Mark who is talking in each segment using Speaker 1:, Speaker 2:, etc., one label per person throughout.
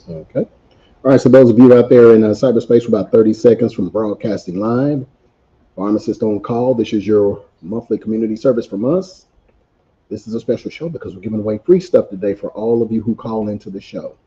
Speaker 1: Okay. All right. So those of you out there in cyberspace for about 30 seconds from broadcasting live, Pharmacist on Call. This is your monthly community service from us. This is a special show because we're giving away free stuff today for all of you who call into the show.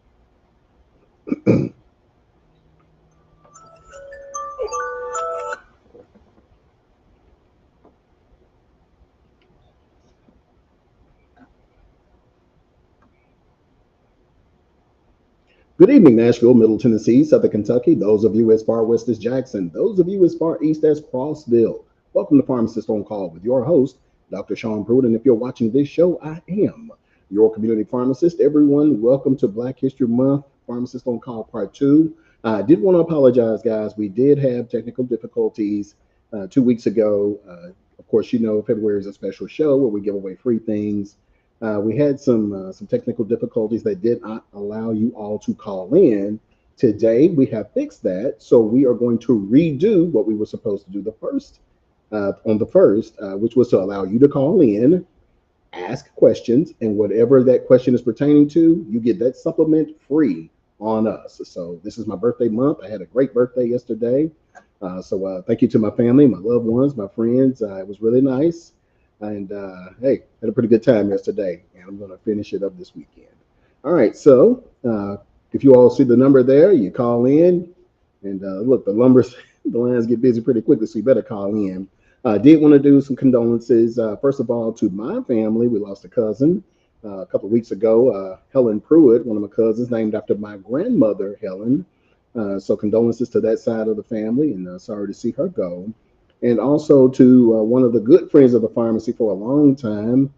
Speaker 1: Good evening, Nashville, Middle Tennessee, Southern Kentucky. Those of you as far west as Jackson. Those of you as far east as Crossville. Welcome to Pharmacist on Call with your host, Dr. Sean Pruitt. And if you're watching this show, I am your community pharmacist. Everyone, welcome to Black History Month, Pharmacist on Call Part 2. I did want to apologize, guys. We did have technical difficulties 2 weeks ago. Of course, you know, February is a special show where we give away free things. We had some technical difficulties that did not allow you all to call in. Today, we have fixed that. So we are going to redo what we were supposed to do on the first, which was to allow you to call in, ask questions, and whatever that question is pertaining to, you get that supplement free on us. So this is my birthday month. I had a great birthday yesterday. So thank you to my family, my loved ones, my friends. It was really nice. And hey, had a pretty good time yesterday, and I'm going to finish it up this weekend. All right, so if you all see the number there, you call in, and look, the lines get busy pretty quickly, so you better call in. Did want to do some condolences. First of all, to my family, we lost a cousin a couple of weeks ago, Helen Pruitt, one of my cousins, named after my grandmother, Helen. So condolences to that side of the family, and sorry to see her go. And also to one of the good friends of the pharmacy for a long time,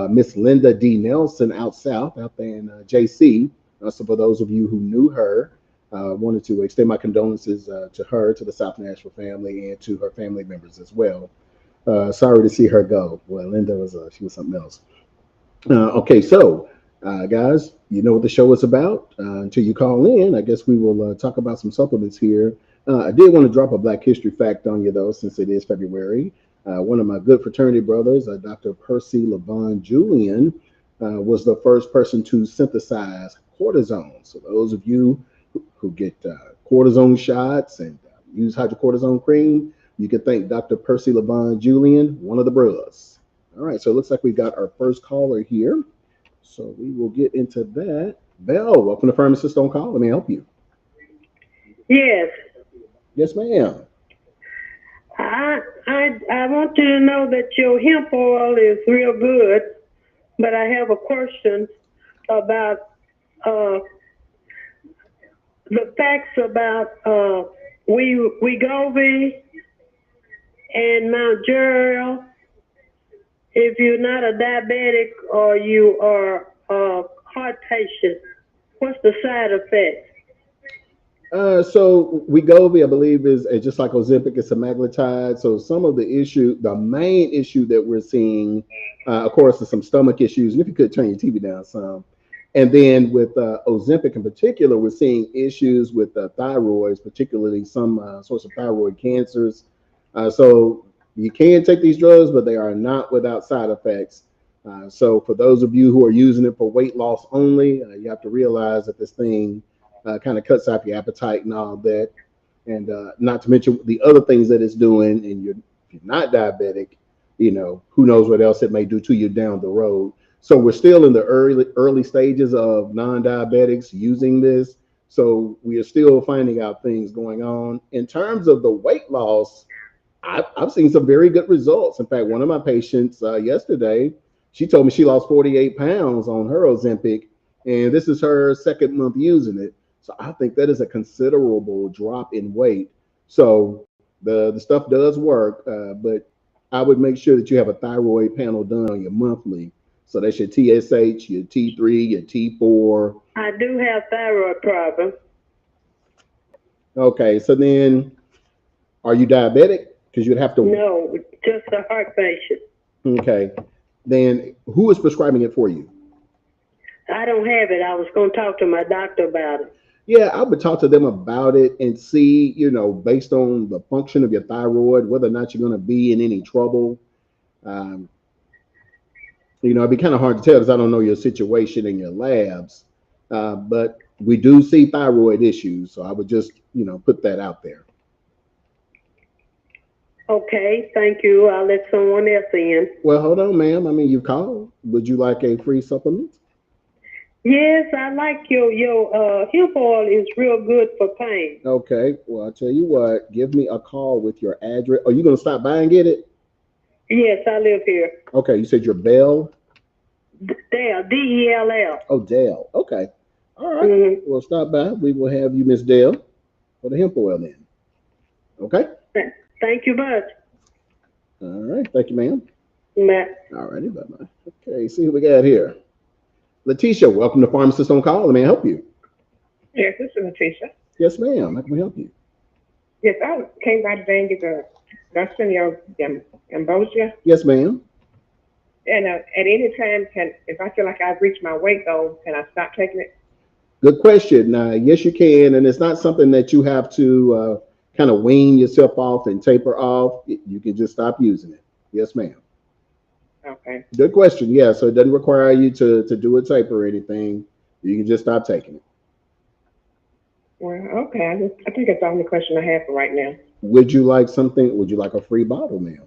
Speaker 1: Miss Linda D. Nelson out south, out there in JC. So for those of you who knew her, wanted to extend my condolences to her, to the South Nashville family, and to her family members as well. Sorry to see her go. Well, Linda she was something else. Okay, so guys, you know what the show is about. Until you call in, I guess we will talk about some supplements here. I did want to drop a Black History fact on you, though, since it is February. One of my good fraternity brothers, Dr. Percy Levon Julian, was the first person to synthesize cortisone. So those of you who get cortisone shots and use hydrocortisone cream, you can thank Dr. Percy Levon Julian, one of the bros. All right, so it looks like we got our first caller here. So we will get into that. Belle, welcome to Pharmacist on Call. Let me help you.
Speaker 2: Yes.
Speaker 1: Yes, ma'am.
Speaker 2: I want you to know that your hemp oil is real good, but I have a question about the facts about Wegovy and Mount Gerald. If you're not a diabetic or you are a heart patient, what's the side effect?
Speaker 1: So Wegovy, I believe, is just like Ozempic, it's semaglutide. So some of the main issue that we're seeing, of course, is some stomach issues. And if you could turn your TV down some. And then with Ozempic in particular, we're seeing issues with thyroids, particularly some sorts of thyroid cancers. So you can take these drugs, but they are not without side effects. So for those of you who are using it for weight loss only, you have to realize that this thing kind of cuts out your appetite and all that. And not to mention the other things that it's doing. And if you're not diabetic, who knows what else it may do to you down the road. So we're still in the early stages of non-diabetics using this. So we are still finding out things going on. In terms of the weight loss, I've seen some very good results. In fact, one of my patients yesterday, she told me she lost 48 pounds on her Ozempic, and this is her second month using it. So I think that is a considerable drop in weight. So the stuff does work, but I would make sure that you have a thyroid panel done on your monthly. So that's your TSH, your T3, your T4.
Speaker 2: I do have thyroid problems.
Speaker 1: Okay, so then are you diabetic? Because you'd have to.
Speaker 2: No, just a heart patient.
Speaker 1: Okay, then who is prescribing it for you?
Speaker 2: I don't have it. I was going to talk to my doctor about it.
Speaker 1: Yeah, I would talk to them about it and see, based on the function of your thyroid, whether or not you're going to be in any trouble. It'd be kind of hard to tell because I don't know your situation in your labs. But We do see thyroid issues, so I would just, put that out there.
Speaker 2: Okay, thank you. I'll let someone else in.
Speaker 1: Well, hold on, ma'am. I mean, you called. Would you like a free supplement?
Speaker 2: Yes, I like your hemp oil is real good for pain.
Speaker 1: Okay. Well, I'll tell you what. Give me a call with your address. Are you going to stop by and get it?
Speaker 2: Yes, I live here.
Speaker 1: Okay. You said you're Bell?
Speaker 2: Dale, Dell.
Speaker 1: Oh, Dale. Okay. All right.
Speaker 2: Mm-hmm.
Speaker 1: Well, stop by. We will have you, Miss Dale, for the hemp oil then. Okay.
Speaker 2: Thank you much.
Speaker 1: All right. Thank you, ma'am.
Speaker 2: Bye.
Speaker 1: All righty. Bye-bye. Okay. See who we got here. Letitia, welcome to Pharmacist On Call. Let me help you.
Speaker 3: Yes, this is Letitia.
Speaker 1: Yes, ma'am. How can we help you?
Speaker 3: Yes, I came by today and get the Dustin Ambrosia.
Speaker 1: Yes, ma'am.
Speaker 3: And at any time, if I feel like I've reached my weight goal, can I stop taking it?
Speaker 1: Good question. Yes, you can. And it's not something that you have to kind of wean yourself off and taper off. You can just stop using it. Yes, ma'am.
Speaker 3: Okay.
Speaker 1: Good question. Yeah. So it doesn't require you to do a taper or anything. You can just stop taking it.
Speaker 3: Well, okay. I think that's the only question I have for right now.
Speaker 1: Would you like something? Would you like a free bottle, ma'am?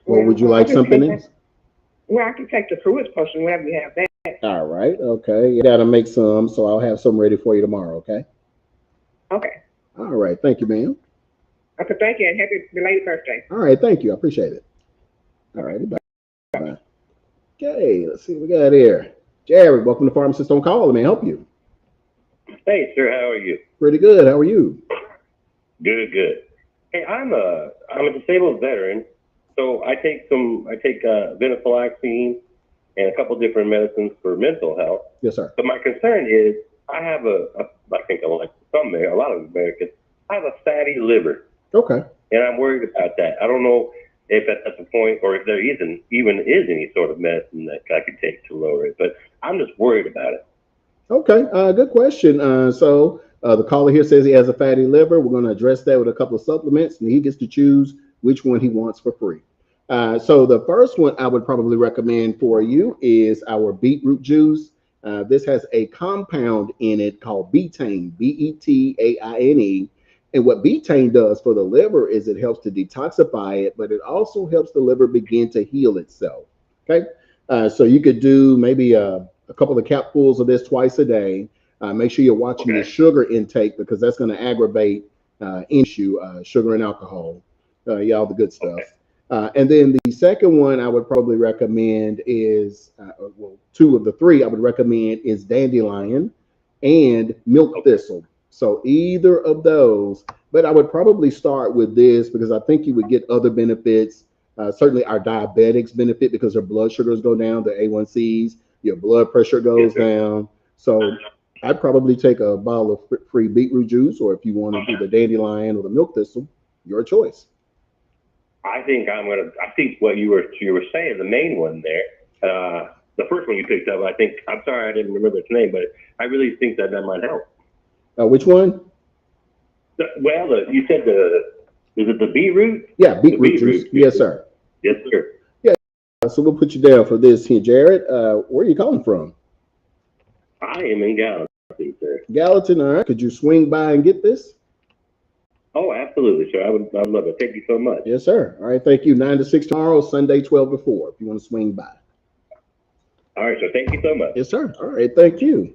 Speaker 1: Or would you like something else?
Speaker 3: Well, I can take the fruit potion wherever you have that.
Speaker 1: All right. Okay. You got to make some. So I'll have some ready for you tomorrow. Okay.
Speaker 3: Okay.
Speaker 1: All right. Thank you, ma'am.
Speaker 3: Okay. Thank you and happy belated birthday.
Speaker 1: All right. Thank you. I appreciate it. All righty. Bye. Bye. Okay. Let's see what we got here. Jared, welcome to Pharmacist On Call. Let me help you.
Speaker 4: Hey, sir, how are you?
Speaker 1: Pretty good. How are you?
Speaker 4: Good. Hey, I'm a disabled veteran, so I take venlafaxine and a couple different medicines for mental health.
Speaker 1: Yes, sir.
Speaker 4: But my concern is I have I think like a lot of Americans, I have a fatty liver.
Speaker 1: Okay.
Speaker 4: And I'm worried about that. I don't know if that's the point or if there even is any sort of medicine that I could take to lower it, but I'm just worried about it.
Speaker 1: Okay. Good question. So the caller here says he has a fatty liver. We're going to address that with a couple of supplements, and he gets to choose which one he wants for free. So the first one I would probably recommend for you is our beetroot juice. This has a compound in it called betaine, Betaine. And what betaine does for the liver is it helps to detoxify it, but it also helps the liver begin to heal itself. Okay. So you could do maybe a couple of capfuls of this twice a day. Make sure you're watching your sugar intake because that's going to aggravate issue, sugar and alcohol, all the good stuff. And then the second one I would probably recommend is, two of the three I would recommend is dandelion and milk thistle. So either of those, but I would probably start with this because I think you would get other benefits. Certainly our diabetics benefit because their blood sugars go down, their A1Cs, your blood pressure goes down. So I'd probably take a bottle of free beetroot juice, or if you want to do the dandelion or the milk thistle, your choice.
Speaker 4: I think what you were saying, the main one there, the first one you picked up, I'm sorry I didn't remember its name, but I really think that might help.
Speaker 1: Which one?
Speaker 4: Well, you said is it the beetroot?
Speaker 1: Yeah, beetroot juice. Yes, sir.
Speaker 4: Yes, sir.
Speaker 1: Yeah. So we'll put you down for this here, Jared. Where are you calling from?
Speaker 4: I am in Gallatin, sir.
Speaker 1: Gallatin, all right. Could you swing by and get this?
Speaker 4: Oh, absolutely, sir. I'd love it. Thank you so much.
Speaker 1: Yes, sir. All right. Thank you. 9 to 6 tomorrow, Sunday 12 to 4, if you want to swing by.
Speaker 4: All right, sir. Thank you so much.
Speaker 1: Yes, sir. All right. Thank you.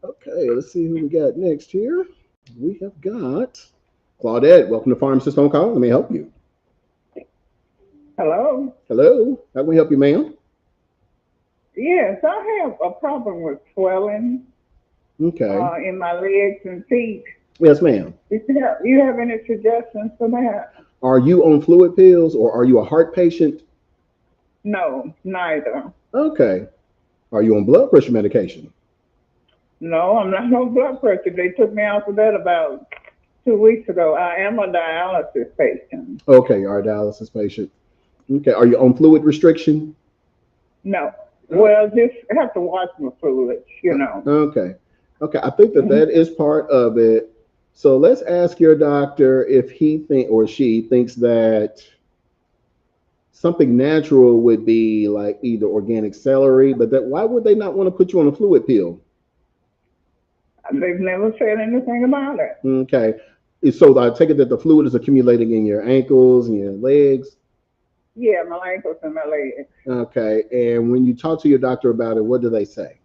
Speaker 1: Okay. Let's see who we got next here. We have got Claudette. Welcome to Pharmacist On Call. Let me help you.
Speaker 5: Hello.
Speaker 1: Hello. How can we help you, ma'am?
Speaker 5: Yes, I have a problem with swelling
Speaker 1: Okay.
Speaker 5: in my legs and feet.
Speaker 1: Yes, ma'am.
Speaker 5: You have any suggestions for that?
Speaker 1: Are you on fluid pills or are you a heart patient?
Speaker 5: No, neither.
Speaker 1: Okay. Are you on blood pressure medication?
Speaker 5: No, I'm not on blood pressure. They took me out of that about 2 weeks ago. I am a dialysis patient.
Speaker 1: Okay, you're a dialysis patient. Okay. Are you on fluid restriction?
Speaker 5: No. Well, just have to watch my fluids,
Speaker 1: Okay. Okay. I think that is part of it. So let's ask your doctor if he or she thinks that something natural would be like either organic celery, but why would they not want to put you on a fluid pill?
Speaker 5: They've never said anything about it.
Speaker 1: Okay. So I take it that the fluid is accumulating in your ankles and your legs.
Speaker 5: Yeah, my ankles and my legs.
Speaker 1: Okay. And when you talk to your doctor about it, what do they say?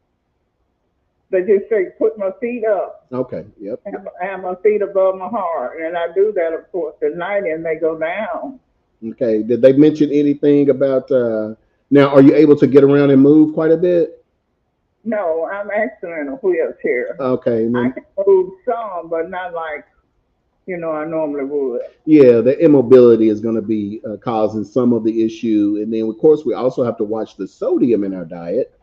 Speaker 5: They just say put my feet up.
Speaker 1: Okay. Yep.
Speaker 5: Have my feet above my heart, and I do that, of course, at night, and they go down.
Speaker 1: Okay. Did they mention anything about? Now, are you able to get around and move quite a bit?
Speaker 5: No, I'm actually in a wheelchair.
Speaker 1: Okay.
Speaker 5: I can move some, but not like I normally would.
Speaker 1: Yeah, the immobility is going to be causing some of the issue, and then of course we also have to watch the sodium in our diet.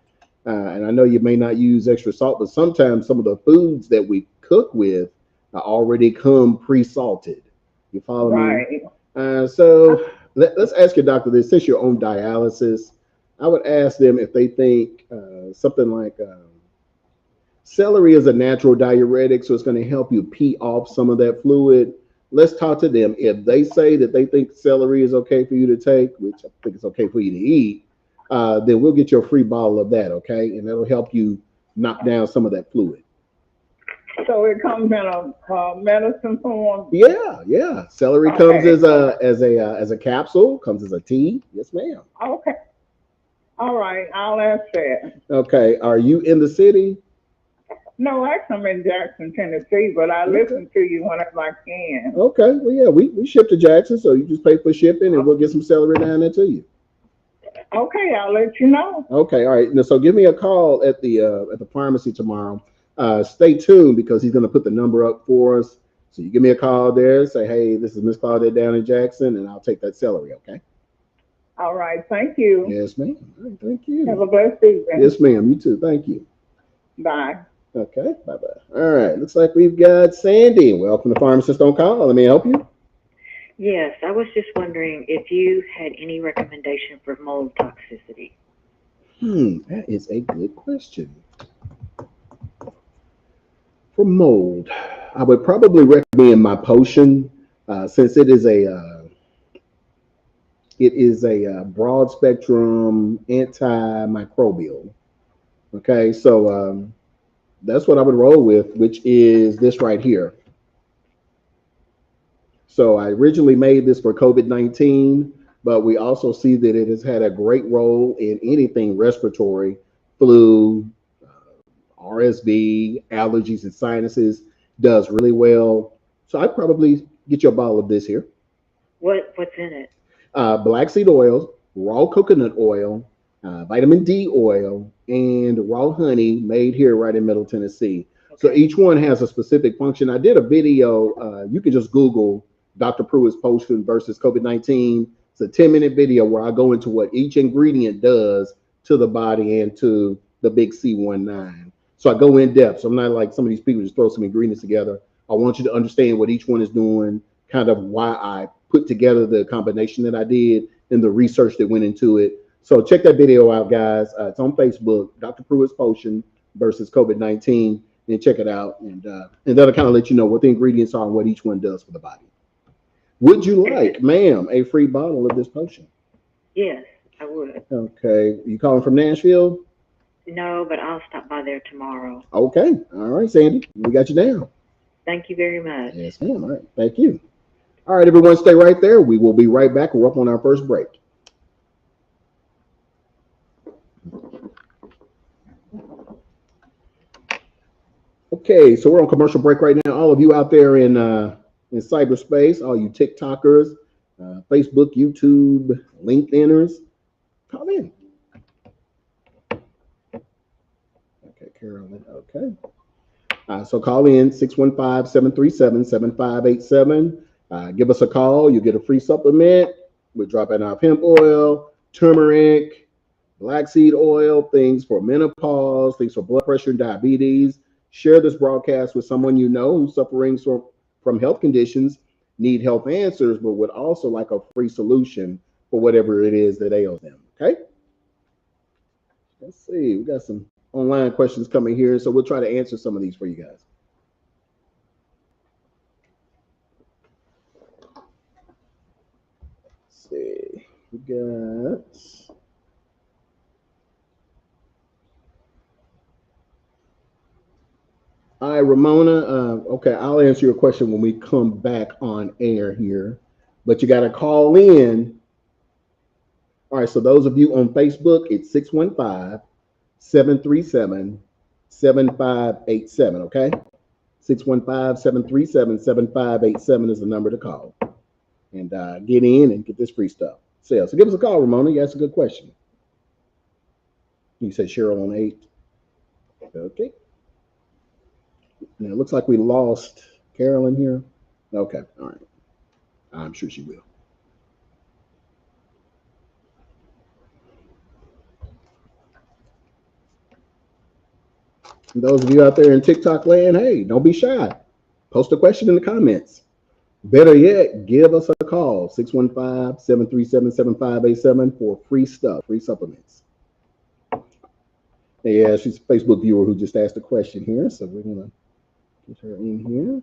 Speaker 1: And I know you may not use extra salt, but sometimes some of the foods that we cook with already come pre-salted. You follow me?
Speaker 5: Right.
Speaker 1: So let's ask your doctor this. Since you're on dialysis, I would ask them if they think something like celery is a natural diuretic, so it's going to help you pee off some of that fluid. Let's talk to them. If they say that they think celery is okay for you to take, which I think it's okay for you to eat, then we'll get you a free bottle of that, okay? And that'll help you knock down some of that fluid.
Speaker 5: So it comes in a medicine form.
Speaker 1: Yeah. Celery comes as a capsule, comes as a tea. Yes, ma'am.
Speaker 5: Okay. All right. I'll ask that.
Speaker 1: Okay. Are you in the city?
Speaker 5: No, actually, I'm in Jackson, Tennessee, but I listen to you whenever I can.
Speaker 1: Okay. Well, yeah, we ship to Jackson, so you just pay for shipping, and we'll get some celery down there to you.
Speaker 5: Okay, I'll let you know.
Speaker 1: Okay. All right. Now, so give me a call at the pharmacy tomorrow. Stay tuned because he's going to put the number up for us. So you give me a call there, say, hey, this is Miss Claudette down in Jackson, and I'll take that celery, okay?
Speaker 5: All right, thank you.
Speaker 1: Yes, ma'am. All right, thank you.
Speaker 5: Have a blessed evening.
Speaker 1: Yes, ma'am. You too. Thank you.
Speaker 5: Bye.
Speaker 1: Okay, bye-bye. All right, looks like we've got Sandy. Welcome to Pharmacist On Call. Let me help you.
Speaker 6: Yes, I was just wondering if you had any recommendation for mold toxicity.
Speaker 1: That is a good question. For mold, I would probably recommend my potion since it is a broad spectrum antimicrobial. Okay, so that's what I would roll with, which is this right here. So I originally made this for COVID-19, but we also see that it has had a great role in anything respiratory, flu, RSV, allergies, and sinuses. Does really well. So I'd probably get you a bottle of this here.
Speaker 6: What's in it?
Speaker 1: Black seed oils, raw coconut oil, vitamin D oil, and raw honey made here right in Middle Tennessee. Okay. So each one has a specific function. I did a video. You can just Google Dr. Pruitt's potion versus COVID-19. It's a 10-minute video where I go into what each ingredient does to the body and to the big C19. So I go in depth. So I'm not like some of these people just throw some ingredients together. I want you to understand what each one is doing, kind of why I put together the combination that I did and the research that went into it. So check that video out, guys. It's on Facebook, Dr. Pruitt's Potion versus COVID-19. And check it out. And that'll kind of let you know what the ingredients are and what each one does for the body. Would you like, ma'am, a free bottle of this potion?
Speaker 6: Yes, I would.
Speaker 1: Okay. You calling from Nashville?
Speaker 6: No, but I'll stop by there tomorrow.
Speaker 1: Okay. All right, Sandy. We got you down.
Speaker 6: Thank you very much.
Speaker 1: Yes, ma'am. All right. Thank you. All right, everyone, stay right there. We will be right back. We're up on our first break. Okay, so we're on commercial break right now. All of you out there in cyberspace, all you TikTokers, Facebook, YouTube, LinkedIners, call in. Okay, Carolyn. Okay. So call in 615-737-7587. Give us a call. You get a free supplement. We're dropping off hemp oil, turmeric, black seed oil, things for menopause, things for blood pressure and diabetes. Share this broadcast with someone you know who's suffering from health conditions, need health answers, but would also like a free solution for whatever it is that ails them. Okay? Let's see. We got some online questions coming here, so we'll try to answer some of these for you guys. Let's see. We got... All right, Ramona. Okay, I'll answer your question when we come back on air here, but you got to call in. All right, so those of you on Facebook, it's 615-737-7587. Okay, 615-737-7587 is the number to call, and get in and get this free stuff. So give us a call, Ramona. You asked a good question. You said Cheryl on 8. Okay. Now it looks like we lost Carolyn here. Okay, all right. I'm sure she will. And those of you out there in TikTok land, hey, don't be shy. Post a question in the comments. Better yet, give us a call, 615-737-7587 for free stuff, free supplements. Yeah, she's a Facebook viewer who just asked a question here, so we're going to get her in here.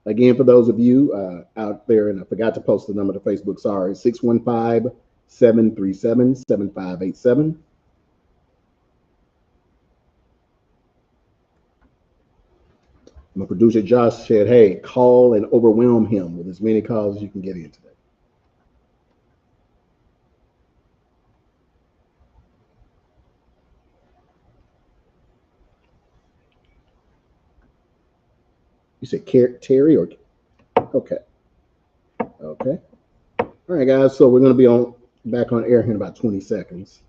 Speaker 1: Again, for those of you out there, and I forgot to post the number to Facebook, sorry, 615-737-7587. My producer Josh said, hey, call and overwhelm him with as many calls as you can get in today. You said Terry or okay. Okay. All right, guys. So we're going to be back on air here in about 20 seconds.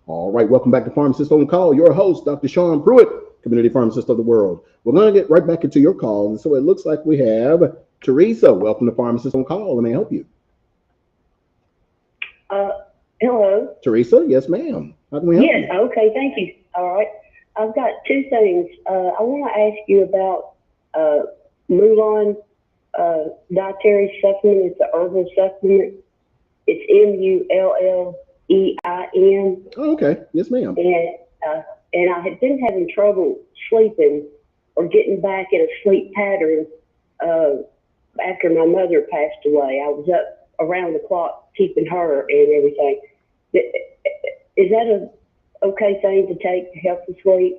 Speaker 1: All right, welcome back to Pharmacist On Call. Your host, Dr. Sean Pruitt, community pharmacist of the world. We're going to get right back into your call. And so it looks like we have Teresa. Welcome to Pharmacist On Call. Let me help you.
Speaker 2: Hello.
Speaker 1: Teresa, yes, ma'am. How can we help you?
Speaker 2: Yes, okay, thank you. All right. I've got two things. I want to ask you about Mullin dietary supplement. It's an herbal supplement. It's Mulllein.
Speaker 1: Oh, okay. Yes, ma'am.
Speaker 2: And I had been having trouble sleeping or getting back in a sleep pattern after my mother passed away. I was up around the clock keeping her and everything. Is that a okay thing to take to help you sleep?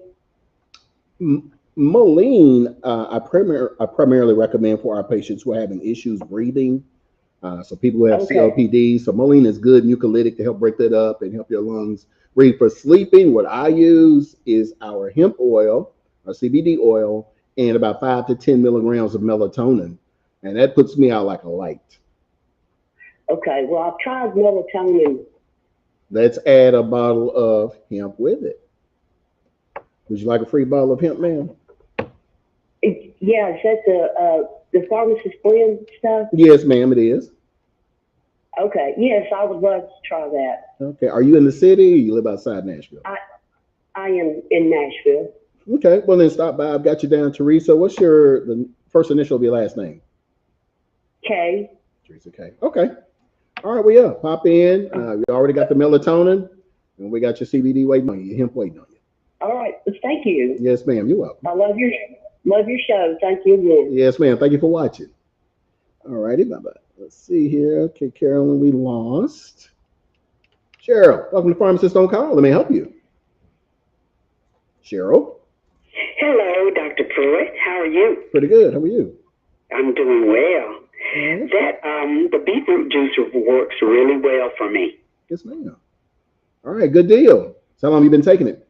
Speaker 1: Mullin, I primarily recommend for our patients who are having issues breathing. So people who have COPD. So Mullin is good mucolytic to help break that up and help your lungs breathe. For sleeping, what I use is our hemp oil, our CBD oil, and about 5 to 10 milligrams of melatonin. And that puts me out like a light.
Speaker 2: Okay, well, I've tried melatonin.
Speaker 1: Let's add a bottle of hemp with it. Would you like a free bottle of hemp, ma'am?
Speaker 2: Yeah, is that the pharmacist blend stuff?
Speaker 1: Yes, ma'am, it is.
Speaker 2: Okay, yes, I would love to try that.
Speaker 1: Okay, are you in the city or you live outside Nashville?
Speaker 2: I am in Nashville.
Speaker 1: Okay, well then stop by. I've got you down, Teresa. What's the first initial of your last name?
Speaker 2: K.
Speaker 1: Teresa K. Okay. All right, well, yeah, pop in. You already got the melatonin, and we got your CBD waiting on you, your hemp waiting on you.
Speaker 2: All right, thank you.
Speaker 1: Yes, ma'am, you're welcome.
Speaker 2: I love your show. Thank you again.
Speaker 1: Yes, ma'am, thank you for watching. All righty, bye-bye. Let's see here. Okay, Carolyn, we lost. Cheryl, welcome to Pharmacist On Call. Let me help you. Cheryl.
Speaker 7: Hello, Dr. Pruitt. How are you?
Speaker 1: Pretty good. How are you?
Speaker 7: I'm doing well.
Speaker 1: Right.
Speaker 7: The beetroot juice works really well for me.
Speaker 1: Yes, ma'am. All right, good deal. So how long have you been taking it?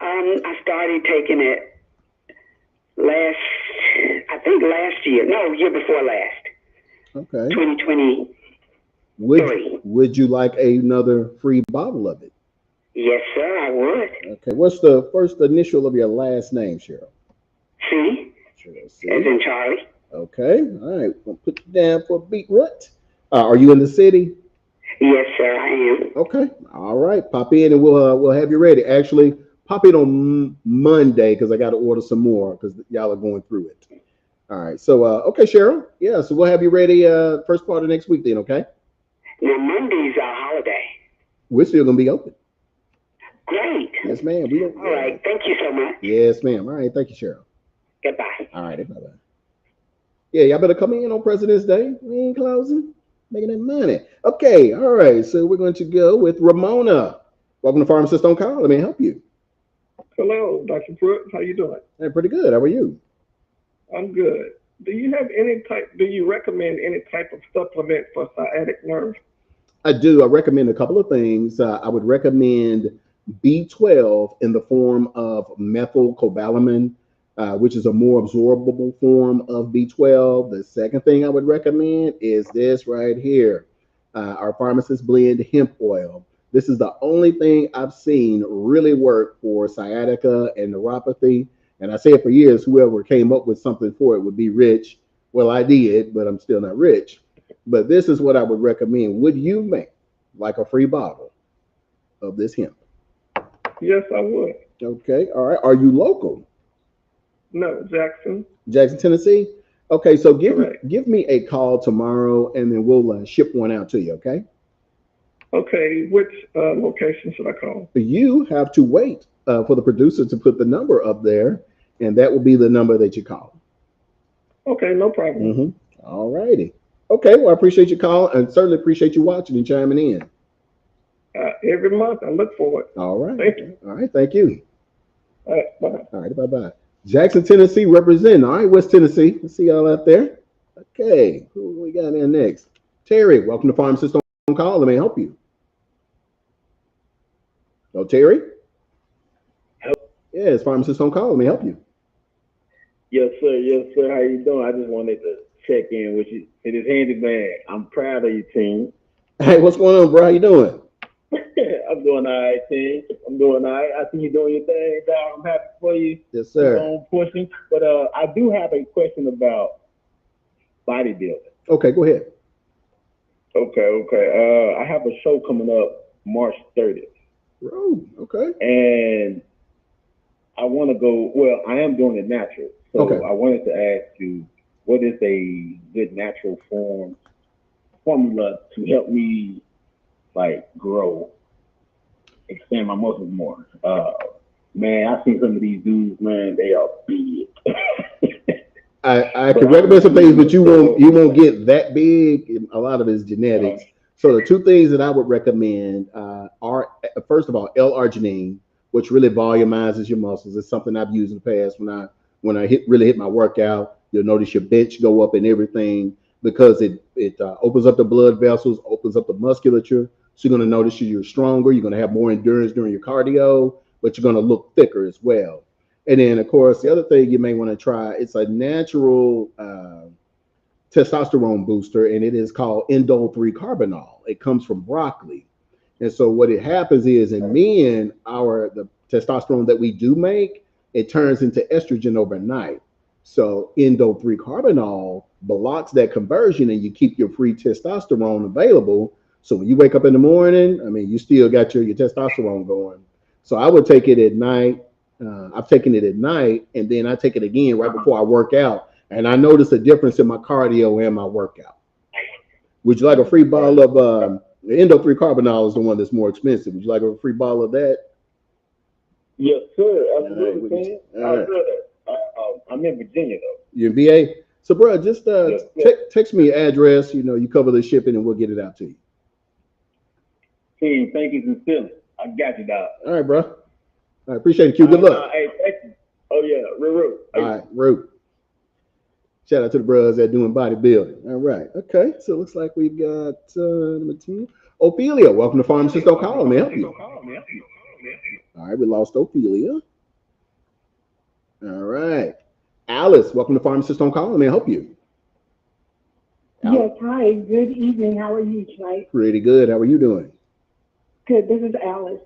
Speaker 7: I started taking it last year. No, year before last.
Speaker 1: Okay.
Speaker 7: 2020.
Speaker 1: Would you like another free bottle of it?
Speaker 7: Yes, sir, I would.
Speaker 1: Okay. What's the first initial of your last name, Cheryl?
Speaker 7: C.
Speaker 1: Cheryl C.
Speaker 7: As in Charlie.
Speaker 1: Okay. All right. We'll put you down for beetroot. Are you in the city?
Speaker 7: Yes, sir, I am.
Speaker 1: Okay. All right. Pop in and we'll have you ready. Actually, pop in on Monday because I got to order some more because y'all are going through it. All right. So, okay, Cheryl. Yeah. So we'll have you ready first part of next week then. Okay.
Speaker 7: Now Monday's a holiday.
Speaker 1: We're still gonna be open.
Speaker 7: Great.
Speaker 1: Yes, ma'am. We don't.
Speaker 7: All right. Thank you so much.
Speaker 1: Yes, ma'am. All right. Thank you, Cheryl.
Speaker 7: Goodbye.
Speaker 1: All right. Bye bye. Yeah, y'all better come in on President's Day. We ain't closing. Making that money. Okay. All right. So we're going to go with Ramona. Welcome to Pharmacist On Call. Let me help you.
Speaker 8: Hello, Dr. Brooks. How you doing?
Speaker 1: Hey, pretty good. How are you?
Speaker 8: I'm good. Do you recommend any type of supplement for sciatic nerve?
Speaker 1: I do. I recommend a couple of things. I would recommend B12 in the form of methylcobalamin, which is a more absorbable form of B12. The second thing I would recommend is this right here, our Pharmacist Blend hemp oil. This is the only thing I've seen really work for sciatica and neuropathy. And I say it for years, whoever came up with something for it would be rich. Well, I did, but I'm still not rich. But this is what I would recommend. Would you make like a free bottle of this hemp?
Speaker 8: Yes, I would.
Speaker 1: Okay. All right. Are you local?
Speaker 8: No, Jackson.
Speaker 1: Jackson, Tennessee? Okay. So
Speaker 8: Correct.
Speaker 1: give me a call tomorrow and then we'll ship one out to you. Okay.
Speaker 8: Okay. Which location should I call?
Speaker 1: You have to wait for the producer to put the number up there, and that will be the number that you call.
Speaker 8: Okay. No problem.
Speaker 1: Mm-hmm. All righty. Okay. Well, I appreciate your call and certainly appreciate you watching and chiming in.
Speaker 8: Every month. I look forward.
Speaker 1: All right.
Speaker 8: Thank you.
Speaker 1: All right. Thank you.
Speaker 8: All right. Bye.
Speaker 1: All right. Bye-bye. Jackson, Tennessee representing. All right. West Tennessee. Let's see y'all out there. Okay. Who we got in next? Terry, welcome to Pharmacist On Call. Let me help you. Oh, Terry? Yeah, it's Pharmacist On Call. Let me help you.
Speaker 9: Yes, sir. Yes, sir. How you doing? I just wanted to check in with you. It is handyman. I'm proud of you, team.
Speaker 1: Hey, what's going on, bro? How you doing?
Speaker 9: I'm doing all right, team. I'm doing all right. I see you doing your thing, dog. I'm happy for you.
Speaker 1: Yes, sir.
Speaker 9: Keep on pushing. But I do have a question about bodybuilding.
Speaker 1: Okay, go ahead.
Speaker 9: Okay. I have a show coming up March 30th.
Speaker 1: Oh, okay.
Speaker 9: And I want to go, well, I am doing it natural. So
Speaker 1: okay.
Speaker 9: I wanted to ask you, what is a good natural formula to help me like grow, expand my muscles more? Man, I've seen some of these dudes, man, they are big.
Speaker 1: I can recommend some things, but you won't get that big. A lot of it is genetics. So the two things that I would recommend are, first of all, L-arginine, which really volumizes your muscles. It's something I've used in the past when I really hit my workout. You'll notice your bench go up and everything because it opens up the blood vessels, opens up the musculature. So you're going to notice you're stronger. You're going to have more endurance during your cardio, but you're going to look thicker as well. And then, of course, the other thing you may want to try, it's a natural testosterone booster, and it is called indole 3-carbinol. It comes from broccoli. And so what it happens is in men, the testosterone that we do make, it turns into estrogen overnight. So indole 3-carbinol blocks that conversion and you keep your free testosterone available. So when you wake up in the morning, I mean, you still got your testosterone going. So I would take it at night. I've taken it at night, and then I take it again right before I work out. And I notice a difference in my cardio and my workout. Would you like a free bottle of the indole 3-carbinol is the one that's more expensive. Would you like a free bottle of that?
Speaker 9: Yes, sir. Absolutely.
Speaker 1: All right.
Speaker 9: I'm in Virginia, though.
Speaker 1: You're in VA? So, bro, just text me your address. You cover the shipping, and we'll get it out to you.
Speaker 9: Team, thank you sincerely. I got you, dog.
Speaker 1: All right, bro. I appreciate it, Q. Good luck.
Speaker 9: Hey, thank you. Oh, yeah. Roo.
Speaker 1: All right, Roo. Shout out to the brothers that doing bodybuilding. All right. Okay. So it looks like we got number 10. Ophelia, welcome to Pharmacist On Call. Let me help you. All right, we lost Ophelia. All right. Alice, welcome to Pharmacist On Call. Let me help you.
Speaker 10: Yes, hi. Good evening. How are you tonight?
Speaker 1: Pretty good. How are you doing?
Speaker 10: Good. This is Alice.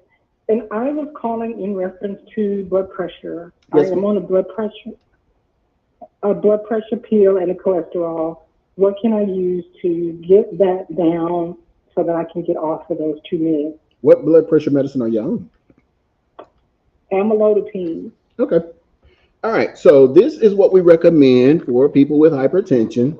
Speaker 10: And I was calling in reference to blood pressure.
Speaker 1: Yes,
Speaker 10: I am on a blood pressure pill and a cholesterol. What can I use to get that down so that I can get off of those two meds?
Speaker 1: What blood pressure medicine are you on?
Speaker 10: Amlodipine.
Speaker 1: Okay. All right. So this is what we recommend for people with hypertension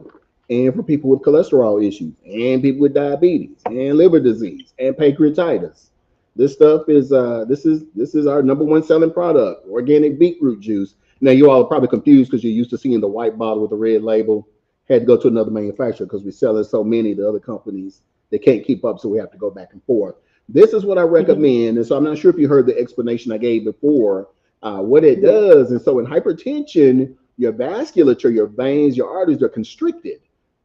Speaker 1: and for people with cholesterol issues and people with diabetes and liver disease and pancreatitis. This stuff is this is our number one selling product, organic beetroot juice. Now you all are probably confused because you're used to seeing the white bottle with the red label. Had to go to another manufacturer because we sell it so many. The other companies they can't keep up, so we have to go back and forth. This is what I recommend, and so I'm not sure if you heard the explanation I gave before. What it does, and so in hypertension, your vasculature, your veins, your arteries are constricted,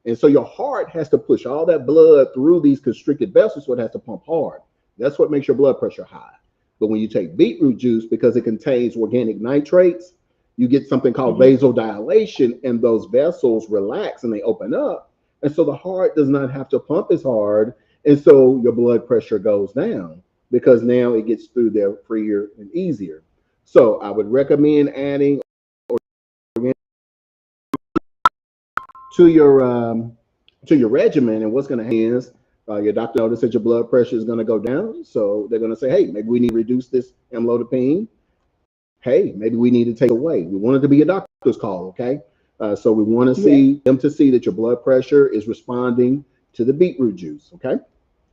Speaker 1: and so your heart has to push all that blood through these constricted vessels, so it has to pump hard. That's what makes your blood pressure high. But when you take beetroot juice, because it contains organic nitrates, you get something called vasodilation, and those vessels relax and they open up. And so the heart does not have to pump as hard. And so your blood pressure goes down because now it gets through there freer and easier. So I would recommend adding to your regimen. And what's going to happen is your doctor notices that your blood pressure is going to go down. So they're going to say, hey, maybe we need to reduce this amlodipine. Hey, maybe we need to take it away. We want it to be a doctor's call, okay? So we want to see them to see that your blood pressure is responding to the beetroot juice, okay?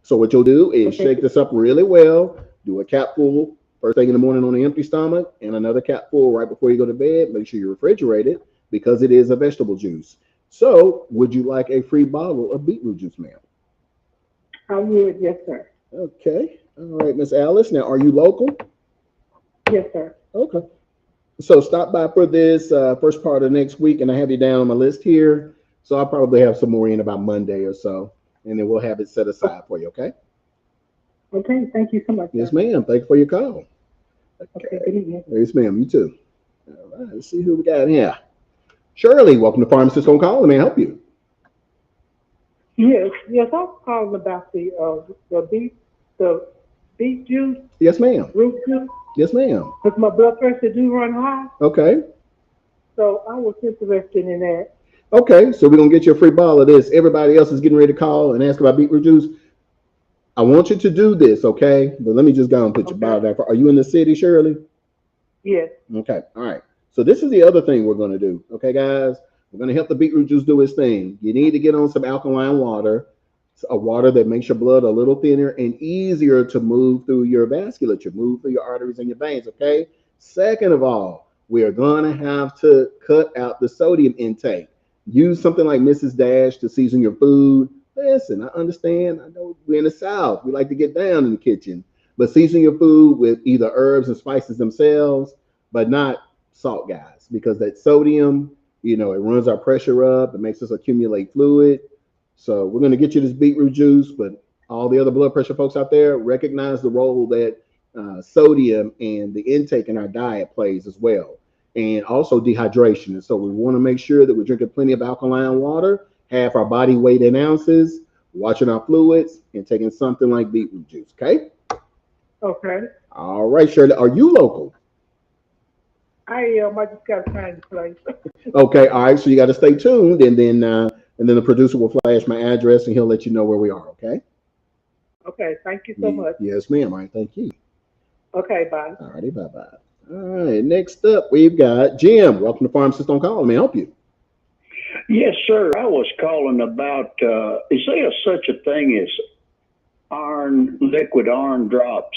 Speaker 1: So what you'll do is shake this up really well, do a capful first thing in the morning on an empty stomach, and another capful right before you go to bed. Make sure you refrigerate it because it is a vegetable juice. So would you like a free bottle of beetroot juice, ma'am?
Speaker 10: I would, yes, sir.
Speaker 1: Okay. All right, Miss Alice. Now, are you local?
Speaker 10: Yes, sir.
Speaker 1: Okay. So stop by for this first part of next week, and I have you down on my list here. So I'll probably have some more in about Monday or so, and then we'll have it set aside for you, okay?
Speaker 10: Okay, thank you so much.
Speaker 1: Yes, ma'am. Thank you for your call.
Speaker 10: Okay, good evening.
Speaker 1: Yes, ma'am. You too. All right, let's see who we got here. Shirley, welcome to Pharmacist On Call. Let me help you.
Speaker 10: Yes, I was calling about the beet juice.
Speaker 1: Yes, ma'am.
Speaker 10: Root juice.
Speaker 1: Yes, ma'am.
Speaker 10: Because my blood pressure do run high.
Speaker 1: Okay.
Speaker 10: So I was interested in that.
Speaker 1: Okay, so we're gonna get you a free bottle of this. Everybody else is getting ready to call and ask about beetroot juice. I want you to do this, okay? But let me just go and put your bottle there. Are you in the city, Shirley?
Speaker 10: Yes.
Speaker 1: Okay. All right. So this is the other thing we're gonna do. Okay, guys? We're gonna help the beetroot juice do its thing. You need to get on some alkaline water, a water that makes your blood a little thinner and easier to move through your vasculature, move through your arteries and your veins, okay? Second of all, we are going to have to cut out the sodium intake. Use something like Mrs. Dash to season your food. Listen, I understand. I know we're in the South. We like to get down in the kitchen. But season your food with either herbs and spices themselves, but not salt, guys, because that sodium, it runs our pressure up. It makes us accumulate fluid. So we're going to get you this beetroot juice, but all the other blood pressure folks out there recognize the role that sodium and the intake in our diet plays as well, and also dehydration. And so we want to make sure that we're drinking plenty of alkaline water, half our body weight in ounces, watching our fluids, and taking something like beetroot juice, okay?
Speaker 10: Okay.
Speaker 1: All right, Shirley, are you local?
Speaker 10: I am. I just got to find the place.
Speaker 1: Okay, all right, so you got to stay tuned, and then the producer will flash my address, and he'll let you know where we are, okay?
Speaker 10: Okay, thank you so much.
Speaker 1: Yes, ma'am. All right, thank you.
Speaker 10: Okay, bye.
Speaker 1: All righty, bye-bye. All right, next up, we've got Jim. Welcome to Pharmacist On Call. Let me help you.
Speaker 11: Yes, sir. I was calling about, is there such a thing as liquid iron drops?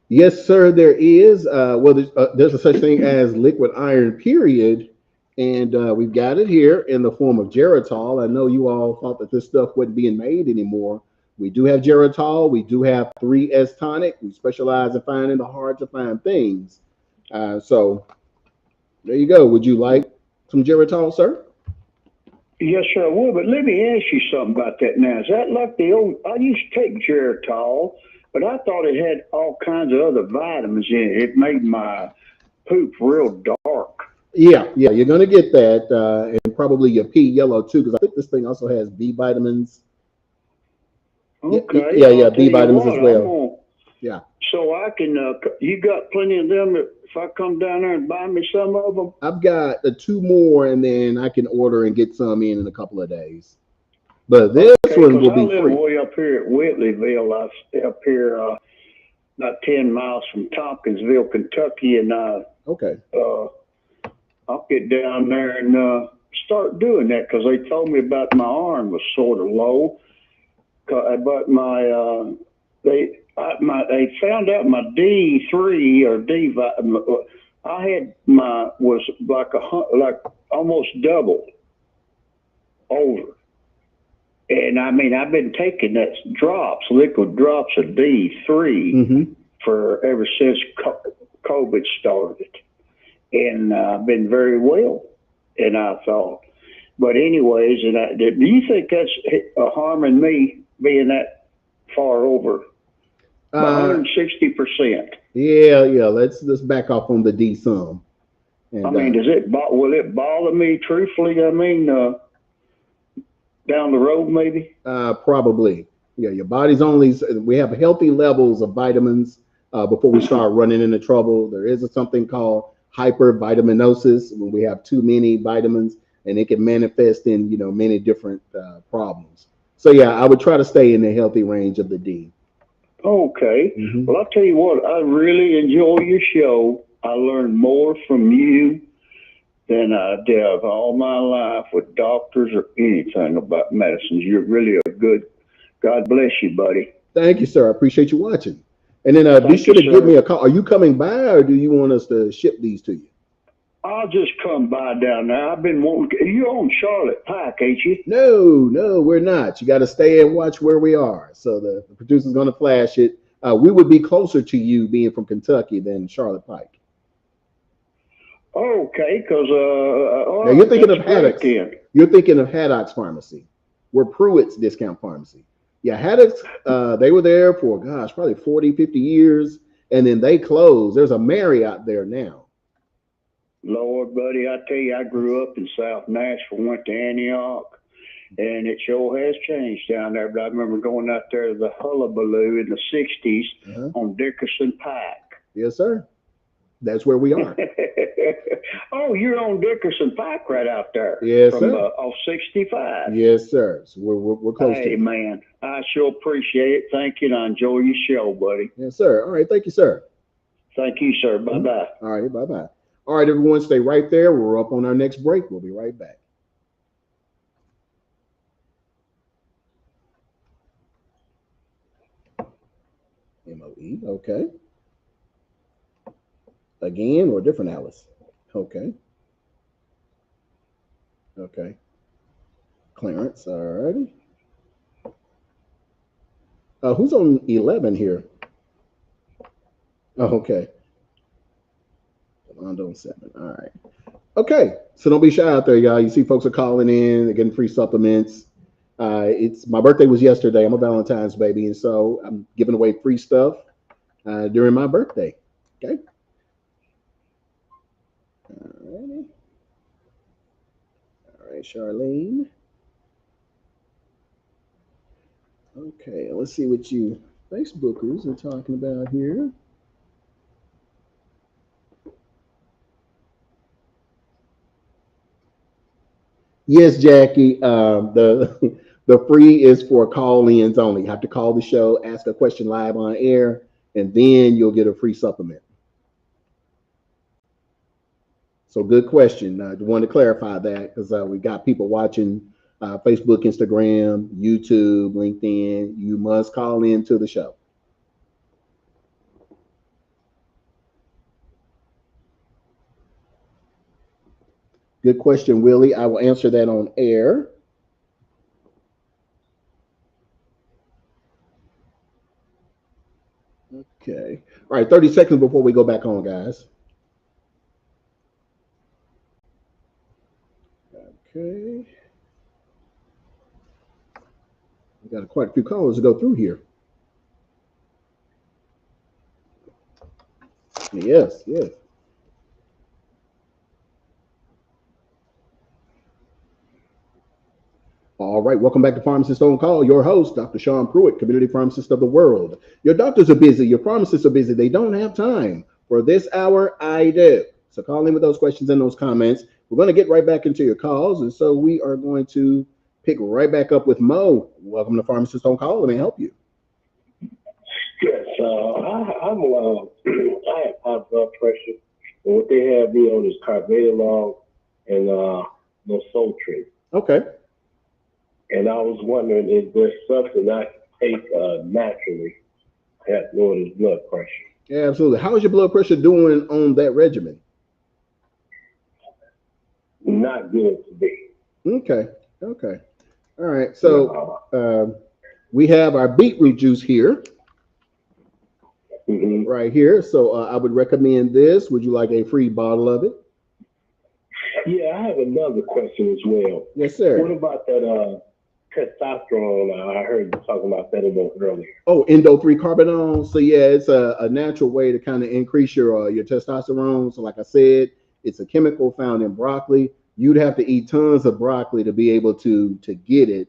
Speaker 1: Yes, sir, there is. There's a such thing as liquid iron, period. And we've got it here in the form of Geritol. I know you all thought that this stuff wasn't being made anymore. We do have Geritol. We do have 3S tonic. We specialize in finding the hard to find things. So there you go. Would you like some Geritol, sir?
Speaker 11: Yes, sir, I would. But let me ask you something about that now. Is that like the old, I used to take Geritol, but I thought it had all kinds of other vitamins in it. It made my poop real dark.
Speaker 1: Yeah, you're going to get that, and probably your pee yellow too, because I think this thing also has B vitamins.
Speaker 11: Okay.
Speaker 1: Yeah, B vitamins as well. Yeah.
Speaker 11: So I can, you got plenty of them if I come down there and buy me some of them?
Speaker 1: I've got 2 more, and then I can order and get some in a couple of days. But this one will be free.
Speaker 11: I live way up here at Whitleyville. I stay up here about 10 miles from Tompkinsville, Kentucky, and
Speaker 1: okay.
Speaker 11: I'll get down there and start doing that because they told me about my arm was sort of low, but They found out my D3 or D. I had was like almost double over. And I mean, I've been taking that liquid drops of D3 for ever since COVID started. And I've been very well. And I thought, but anyways, do you think that's harming me being that far over? 160%.
Speaker 1: Yeah. Let's back off on the D some.
Speaker 11: And, I mean, will it bother me truthfully? I mean, down the road, maybe?
Speaker 1: Probably. Yeah, your body's we have healthy levels of vitamins before we start running into trouble. There is something called hypervitaminosis when we have too many vitamins, and it can manifest in, many different problems. So yeah, I would try to stay in the healthy range of the D.
Speaker 11: Okay. Well, I'll tell you what, I really enjoy your show. I learned more from you than I did all my life with doctors or anything about medicines. You're really a good, God bless you, buddy.
Speaker 1: Thank you, sir. I appreciate you watching. And then be sure to give me a call. Are you coming by, or do you want us to ship these to you?
Speaker 11: I'll just come by down there. I've been wanting. You're on Charlotte Pike, ain't you?
Speaker 1: No, we're not. You got to stay and watch where we are. So the producer's going to flash it. We would be closer to you being from Kentucky than Charlotte Pike.
Speaker 11: Okay, because
Speaker 1: now you're thinking of Haddock's. You're thinking of Haddock's Pharmacy. We're Pruitt's Discount Pharmacy. Yeah, Haddock's, they were there for, probably 40, 50 years, and then they closed. There's a Marriott there now.
Speaker 11: Lord, buddy, I tell you, I grew up in South Nashville, went to Antioch, and it sure has changed down there. But I remember going out there to the Hullabaloo in the 60s on Dickerson Pike.
Speaker 1: Yes, sir. That's where we are.
Speaker 11: Oh, you're on Dickerson Pike right out there.
Speaker 1: Yes, sir.
Speaker 11: Off 65.
Speaker 1: Yes, sir. So we're close to it.
Speaker 11: Hey, man, I sure appreciate it. Thank you, and I enjoy your show, buddy.
Speaker 1: Yes, sir. All right. Thank you, sir.
Speaker 11: Thank you, sir. Bye-bye.
Speaker 1: All right. Bye-bye. All right, everyone, stay right there. We're up on our next break. We'll be right back. MOE, okay. Again, or different Alice? Okay. Okay. Clarence, all righty. Who's on 11 here? Oh, okay. On 7. All right. Okay. So don't be shy out there, y'all. You see folks are calling in, they're getting free supplements. It's my birthday was yesterday. I'm a Valentine's baby, and so I'm giving away free stuff during my birthday. Okay. All right, Charlene. Okay, let's see what you Facebookers are talking about here. Yes, Jackie. The free is for call-ins only. You have to call the show, ask a question live on air, and then you'll get a free supplement. So good question. I wanted to clarify that because we got people watching Facebook, Instagram, YouTube, LinkedIn. You must call in to the show. Good question, Willie. I will answer that on air. Okay. All right, 30 seconds before we go back on, guys. Okay. We got quite a few callers to go through here. Yes, yes. All right, welcome back to Pharmacist On Call. Your host, Dr. Sean Pruitt, community pharmacist of the world. Your doctors are busy, your pharmacists are busy. They don't have time. For this hour, I do. So call in with those questions and those comments. We're going to get right back into your calls, and so we are going to pick right back up with Mo. Welcome to Pharmacist On Call. Let me help you.
Speaker 12: Yes, I have high blood pressure, and what they have me on is carvedilol and Nosotrin.
Speaker 1: Okay.
Speaker 12: And I was wondering, is there something I can take naturally help lower his blood pressure.
Speaker 1: Yeah, absolutely. How is your blood pressure doing on that regimen?
Speaker 12: Not good today.
Speaker 1: Okay. Okay. All right. So we have our beetroot juice here. Right here. So I would recommend this. Would you like a free bottle of it?
Speaker 12: Yeah, I have another question as well.
Speaker 1: Yes, sir.
Speaker 12: What about that testosterone? I heard you talking about that a little earlier.
Speaker 1: Oh, endo-3-carbinol. So yeah, it's a natural way to kind of increase your testosterone. So like I said, it's a chemical found in broccoli. You'd have to eat tons of broccoli to be able to get it.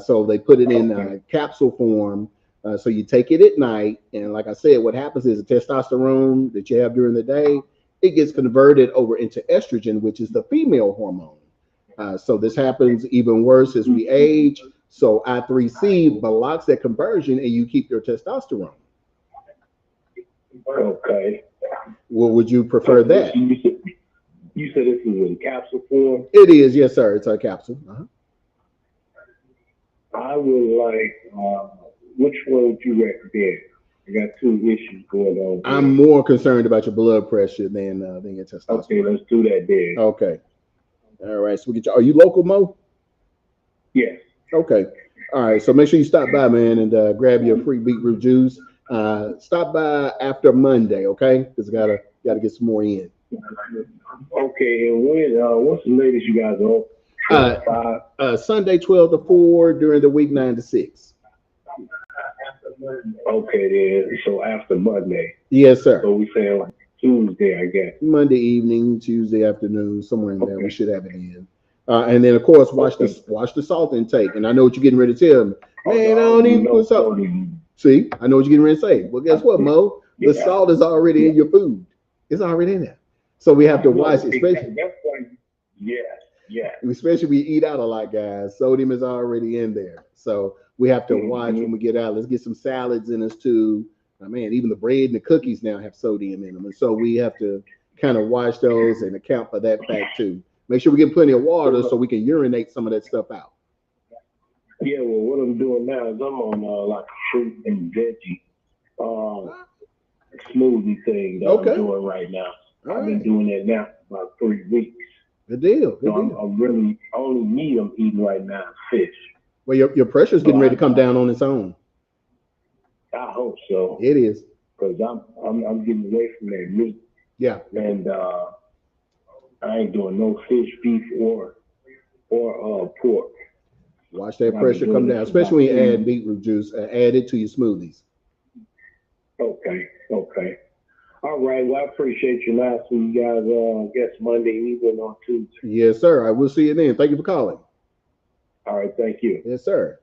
Speaker 1: So they put it in capsule form. So you take it at night, and like I said, what happens is the testosterone that you have during the day, it gets converted over into estrogen, which is the female hormone. So this happens even worse as we age. So I3C blocks that conversion, and you keep your testosterone.
Speaker 12: Okay.
Speaker 1: Well, would you prefer that?
Speaker 12: You said this is in capsule form?
Speaker 1: It is, yes, sir. It's a capsule.
Speaker 12: I would like, which one would you recommend? I got two issues going on.
Speaker 1: I'm more concerned about your blood pressure than your testosterone.
Speaker 12: Okay, let's do that then.
Speaker 1: Okay. All right. So we get you. Are you local, Mo?
Speaker 12: Yes.
Speaker 1: Okay. All right. So make sure you stop by, man, and grab your free beetroot juice. Stop by after Monday, okay? Because gotta get some more in.
Speaker 12: Okay. And what's the latest you guys on?
Speaker 1: Sunday 12 to 4, during the week 9 to 6.
Speaker 12: Okay, then. So after Monday.
Speaker 1: Yes, sir.
Speaker 12: So we saying like Tuesday, I guess.
Speaker 1: Monday evening, Tuesday afternoon, somewhere in there. We should have it in. And then of course watch the salt intake. And I know what you're getting ready to tell me. Man, I don't even put salt. See, I know what you're getting ready to say. Well, guess what, Mo? The salt is already in your food. It's already in there. So we have to watch it, especially. Especially we eat out a lot, guys. Sodium is already in there. So we have to watch when we get out. Let's get some salads in us too. Man, even the bread and the cookies now have sodium in them. And so we have to kind of watch those and account for that fact too. Make sure we get plenty of water so we can urinate some of that stuff out.
Speaker 12: Yeah, well, what I'm doing now is I'm on like a fruit and veggie smoothie thing that I'm doing right now. I've been doing that now for about 3 weeks.
Speaker 1: Good deal.
Speaker 12: I'm really only meat I'm eating right now is fish.
Speaker 1: Well, your pressure's getting ready to come down on its own.
Speaker 12: I hope so.
Speaker 1: It is.
Speaker 12: Because I'm getting away from that meat.
Speaker 1: Yeah.
Speaker 12: And I ain't doing no fish, beef, or pork.
Speaker 1: Watch that pressure come down, especially when you add beetroot juice. Add it to your smoothies.
Speaker 12: Okay. All right. Well, I appreciate you. Now, see you guys, I guess Monday evening on Tuesday.
Speaker 1: Yes, sir. I will see you then. Thank you for calling.
Speaker 12: All right. Thank you.
Speaker 1: Yes, sir.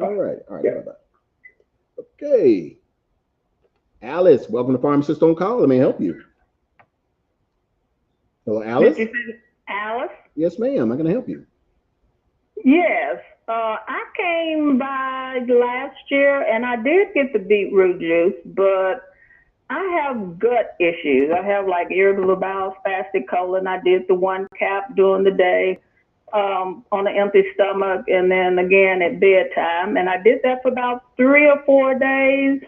Speaker 1: All right. Yeah. Bye-bye. Okay. Alice, welcome to Pharmacist On Call. Let me help you. Hello, Alice?
Speaker 13: Alice?
Speaker 1: Yes, ma'am. I'm going to help you.
Speaker 13: Yes. I came by last year and I did get the beetroot juice, but I have gut issues. I have like irritable bowel, spastic colon. I did the 1 cap during the day on an empty stomach and then again at bedtime. And I did that for about 3 or 4 days.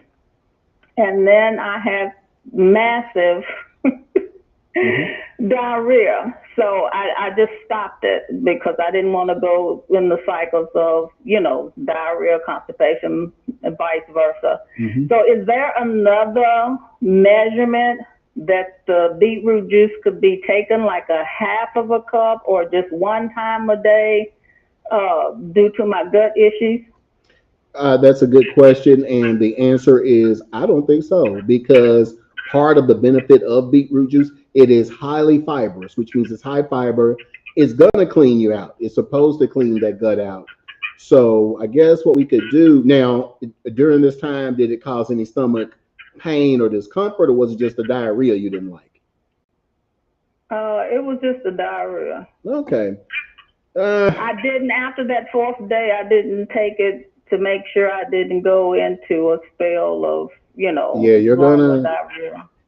Speaker 13: And then I had massive diarrhea. So I just stopped it because I didn't want to go in the cycles of, diarrhea, constipation, and vice versa. So is there another measurement that the beetroot juice could be taken, like a half of a cup or just 1 time a day due to my gut issues?
Speaker 1: That's a good question. And the answer is, I don't think so, because part of the benefit of beetroot juice, it is highly fibrous, which means it's high fiber. It's going to clean you out. It's supposed to clean that gut out. So I guess what we could do now, during this time, did it cause any stomach pain or discomfort, or was it just the diarrhea you didn't like?
Speaker 13: It was just the diarrhea.
Speaker 1: Okay.
Speaker 13: I didn't, after that 4th day, I didn't take it to make sure I didn't go into a spell of,
Speaker 1: yeah, you're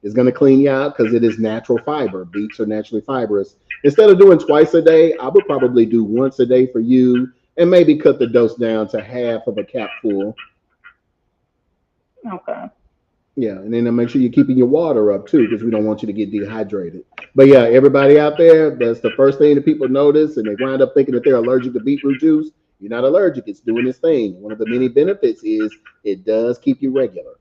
Speaker 1: it's gonna clean you out because it is natural fiber. Beets are naturally fibrous. Instead of doing twice a day, I would probably do once a day for you, and maybe cut the dose down to half of a cap full.
Speaker 13: Okay.
Speaker 1: Yeah, and then make sure you're keeping your water up too, because we don't want you to get dehydrated. But yeah, everybody out there, that's the first thing that people notice, and they wind up thinking that they're allergic to beetroot juice. You're not allergic; it's doing its thing. One of the many benefits is it does keep you regular.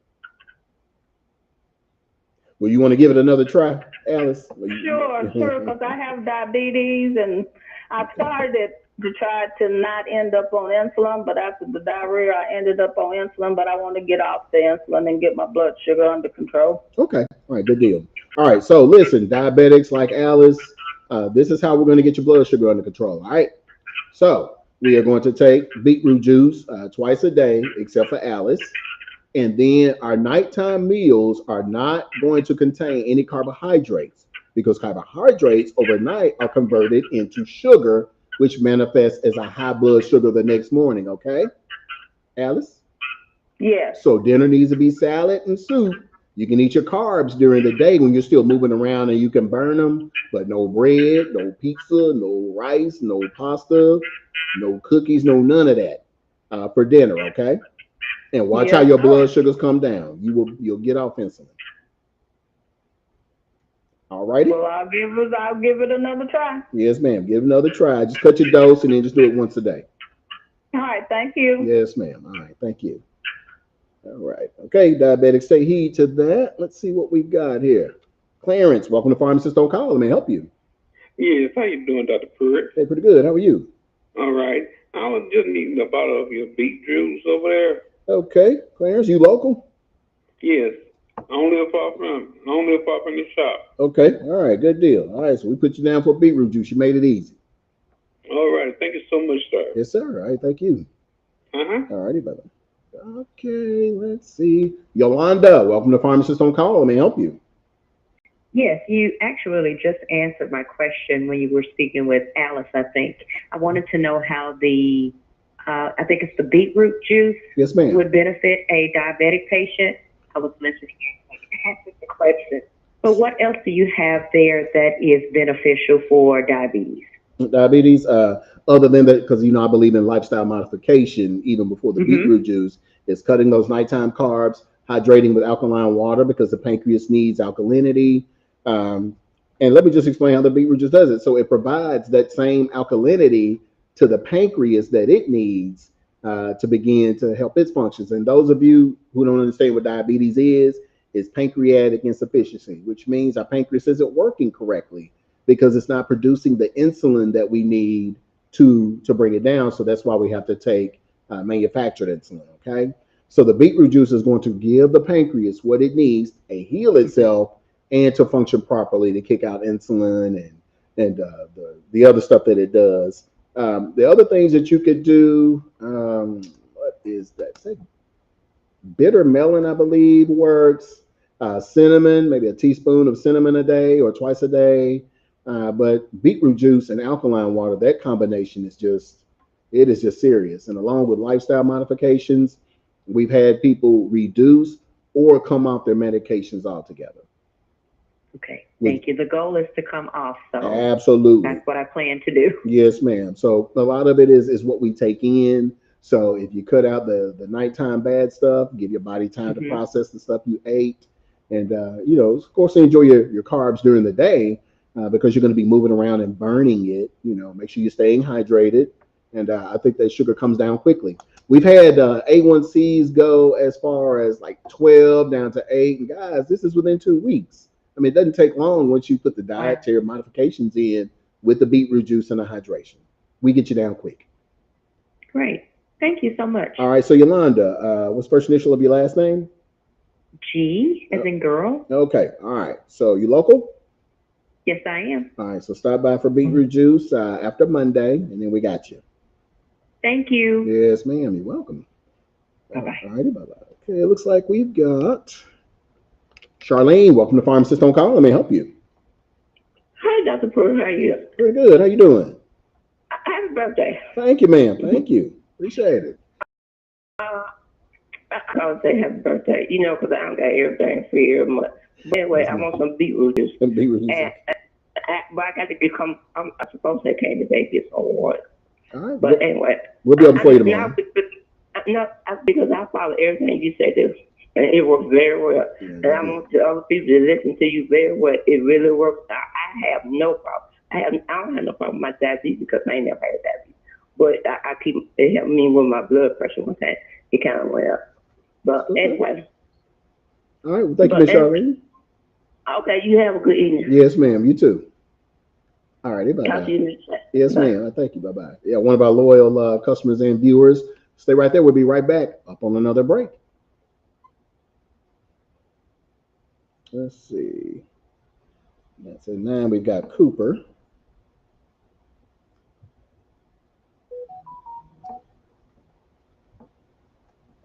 Speaker 1: Well, you want to give it another try, Alice?
Speaker 13: Sure, because I have diabetes and I started to try to not end up on insulin, but after the diarrhea, I ended up on insulin, but I want to get off the insulin and get my blood sugar under control.
Speaker 1: Okay, all right, good deal. All right, so listen, diabetics like Alice, this is how we're going to get your blood sugar under control. All right, so we are going to take beetroot juice twice a day, except for Alice. And then our nighttime meals are not going to contain any carbohydrates because carbohydrates overnight are converted into sugar, which manifests as a high blood sugar the next morning. Okay, Alice?
Speaker 13: Yes.
Speaker 1: So dinner needs to be salad and soup. You can eat your carbs during the day when you're still moving around and you can burn them, but no bread, no pizza, no rice, no pasta, no cookies, no none of that for dinner. Okay. And watch how your blood sugars come down. You'll get off insulin. All righty.
Speaker 13: Well, I'll give it another try.
Speaker 1: Yes, ma'am. Give it another try. Just cut your dose and then just do it once a day.
Speaker 13: All right. Thank you.
Speaker 1: Yes, ma'am. All right. Thank you. All right. Okay, diabetics, take heed to that. Let's see what we've got here. Clarence, welcome to Pharmacist On Call. Let me help you.
Speaker 14: Yes, how you doing, Dr. Pruitt?
Speaker 1: Hey, pretty good. How are you?
Speaker 14: All right. I was just needing a bottle of your beet juice over there.
Speaker 1: Okay, Clarence, you local?
Speaker 14: Yes. I don't live far from the shop.
Speaker 1: Okay, all right, good deal. All right, so we put you down for beetroot juice. You made it easy.
Speaker 14: All right, thank you so much, sir.
Speaker 1: Yes, sir. All right, thank you. All righty, brother. Okay, let's see. Yolanda, welcome to Pharmacist On Call. Let me help you.
Speaker 15: Yes, you actually just answered my question when you were speaking with Alice, I think. I wanted to know how the, I think it's the beetroot juice
Speaker 1: yes, ma'am,
Speaker 15: would benefit a diabetic patient. I was listening and answered the question. But what else do you have there that is beneficial for diabetes?
Speaker 1: Diabetes, other than that, because I believe in lifestyle modification even before the beetroot juice, is cutting those nighttime carbs, hydrating with alkaline water because the pancreas needs alkalinity. And let me just explain how the beetroot juice does it. So it provides that same alkalinity to the pancreas that it needs to begin to help its functions. And those of you who don't understand what diabetes is pancreatic insufficiency, which means our pancreas isn't working correctly because it's not producing the insulin that we need to bring it down. So that's why we have to take manufactured insulin. Okay. So the beetroot juice is going to give the pancreas what it needs to heal itself and to function properly to kick out insulin and the other stuff that it does. The other things that you could do, what is that? Bitter melon, I believe, works. Cinnamon, maybe a teaspoon of cinnamon a day or twice a day. But beetroot juice and alkaline water, that combination is just serious. And along with lifestyle modifications, we've had people reduce or come off their medications altogether.
Speaker 15: Okay, thank you. The goal is to come off, so
Speaker 1: absolutely,
Speaker 15: that's what I plan to do.
Speaker 1: Yes, ma'am. So a lot of it is what we take in. So if you cut out the nighttime bad stuff, give your body time to process the stuff you ate, and of course, enjoy your carbs during the day because you're going to be moving around and burning it. Make sure you're staying hydrated, and I think that sugar comes down quickly. We've had A1Cs go as far as like 12 down to 8, and guys, this is within 2 weeks. I mean, it doesn't take long once you put the dietary modifications in with the beetroot juice and the hydration. We get you down quick.
Speaker 15: Great. Thank you so much.
Speaker 1: All right. So, Yolanda, what's the first initial of your last name?
Speaker 15: G, as in girl.
Speaker 1: Okay. All right. So, you local?
Speaker 15: Yes, I am.
Speaker 1: All right. So, stop by for beetroot juice after Monday, and then we got you.
Speaker 15: Thank you.
Speaker 1: Yes, ma'am. You're welcome.
Speaker 15: Bye-bye.
Speaker 1: All righty. Bye-bye. Okay. It looks like we've got Charlene, welcome to Pharmacist On Call. Let me help you.
Speaker 3: Hi, Dr. Pruitt. How are you?
Speaker 1: Very good. How you doing?
Speaker 3: Happy birthday.
Speaker 1: Thank you, ma'am. Thank you. Appreciate it.
Speaker 3: I would say happy birthday, because I don't got everything for you much. But anyway, I want some beetroot juice.
Speaker 1: Beetroot juice.
Speaker 3: But I got to become, I'm supposed to take the baby on.
Speaker 1: All right.
Speaker 3: But anyway.
Speaker 1: We'll be able for you tomorrow.
Speaker 3: No, because I follow everything you say do.
Speaker 16: And it works very well. And I want the other people to listen to you very well. It really works. I have no problem. I don't have no problem with my diabetes because I ain't never had diabetes. But it helped me with my blood pressure one time. It kind of went up. But anyway.
Speaker 1: All right. Well, thank you, Ms. Charlene.
Speaker 16: Okay. You have a good evening.
Speaker 1: Yes, ma'am. You too. All righty. Bye-bye.
Speaker 16: Talk to you next time.
Speaker 1: Yes,
Speaker 16: Bye.
Speaker 1: ma'am. Thank you. Bye-bye. Yeah, one of our loyal customers and viewers. Stay right there. We'll be right back up on another break. Let's see. That's at 9. We've got Cooper.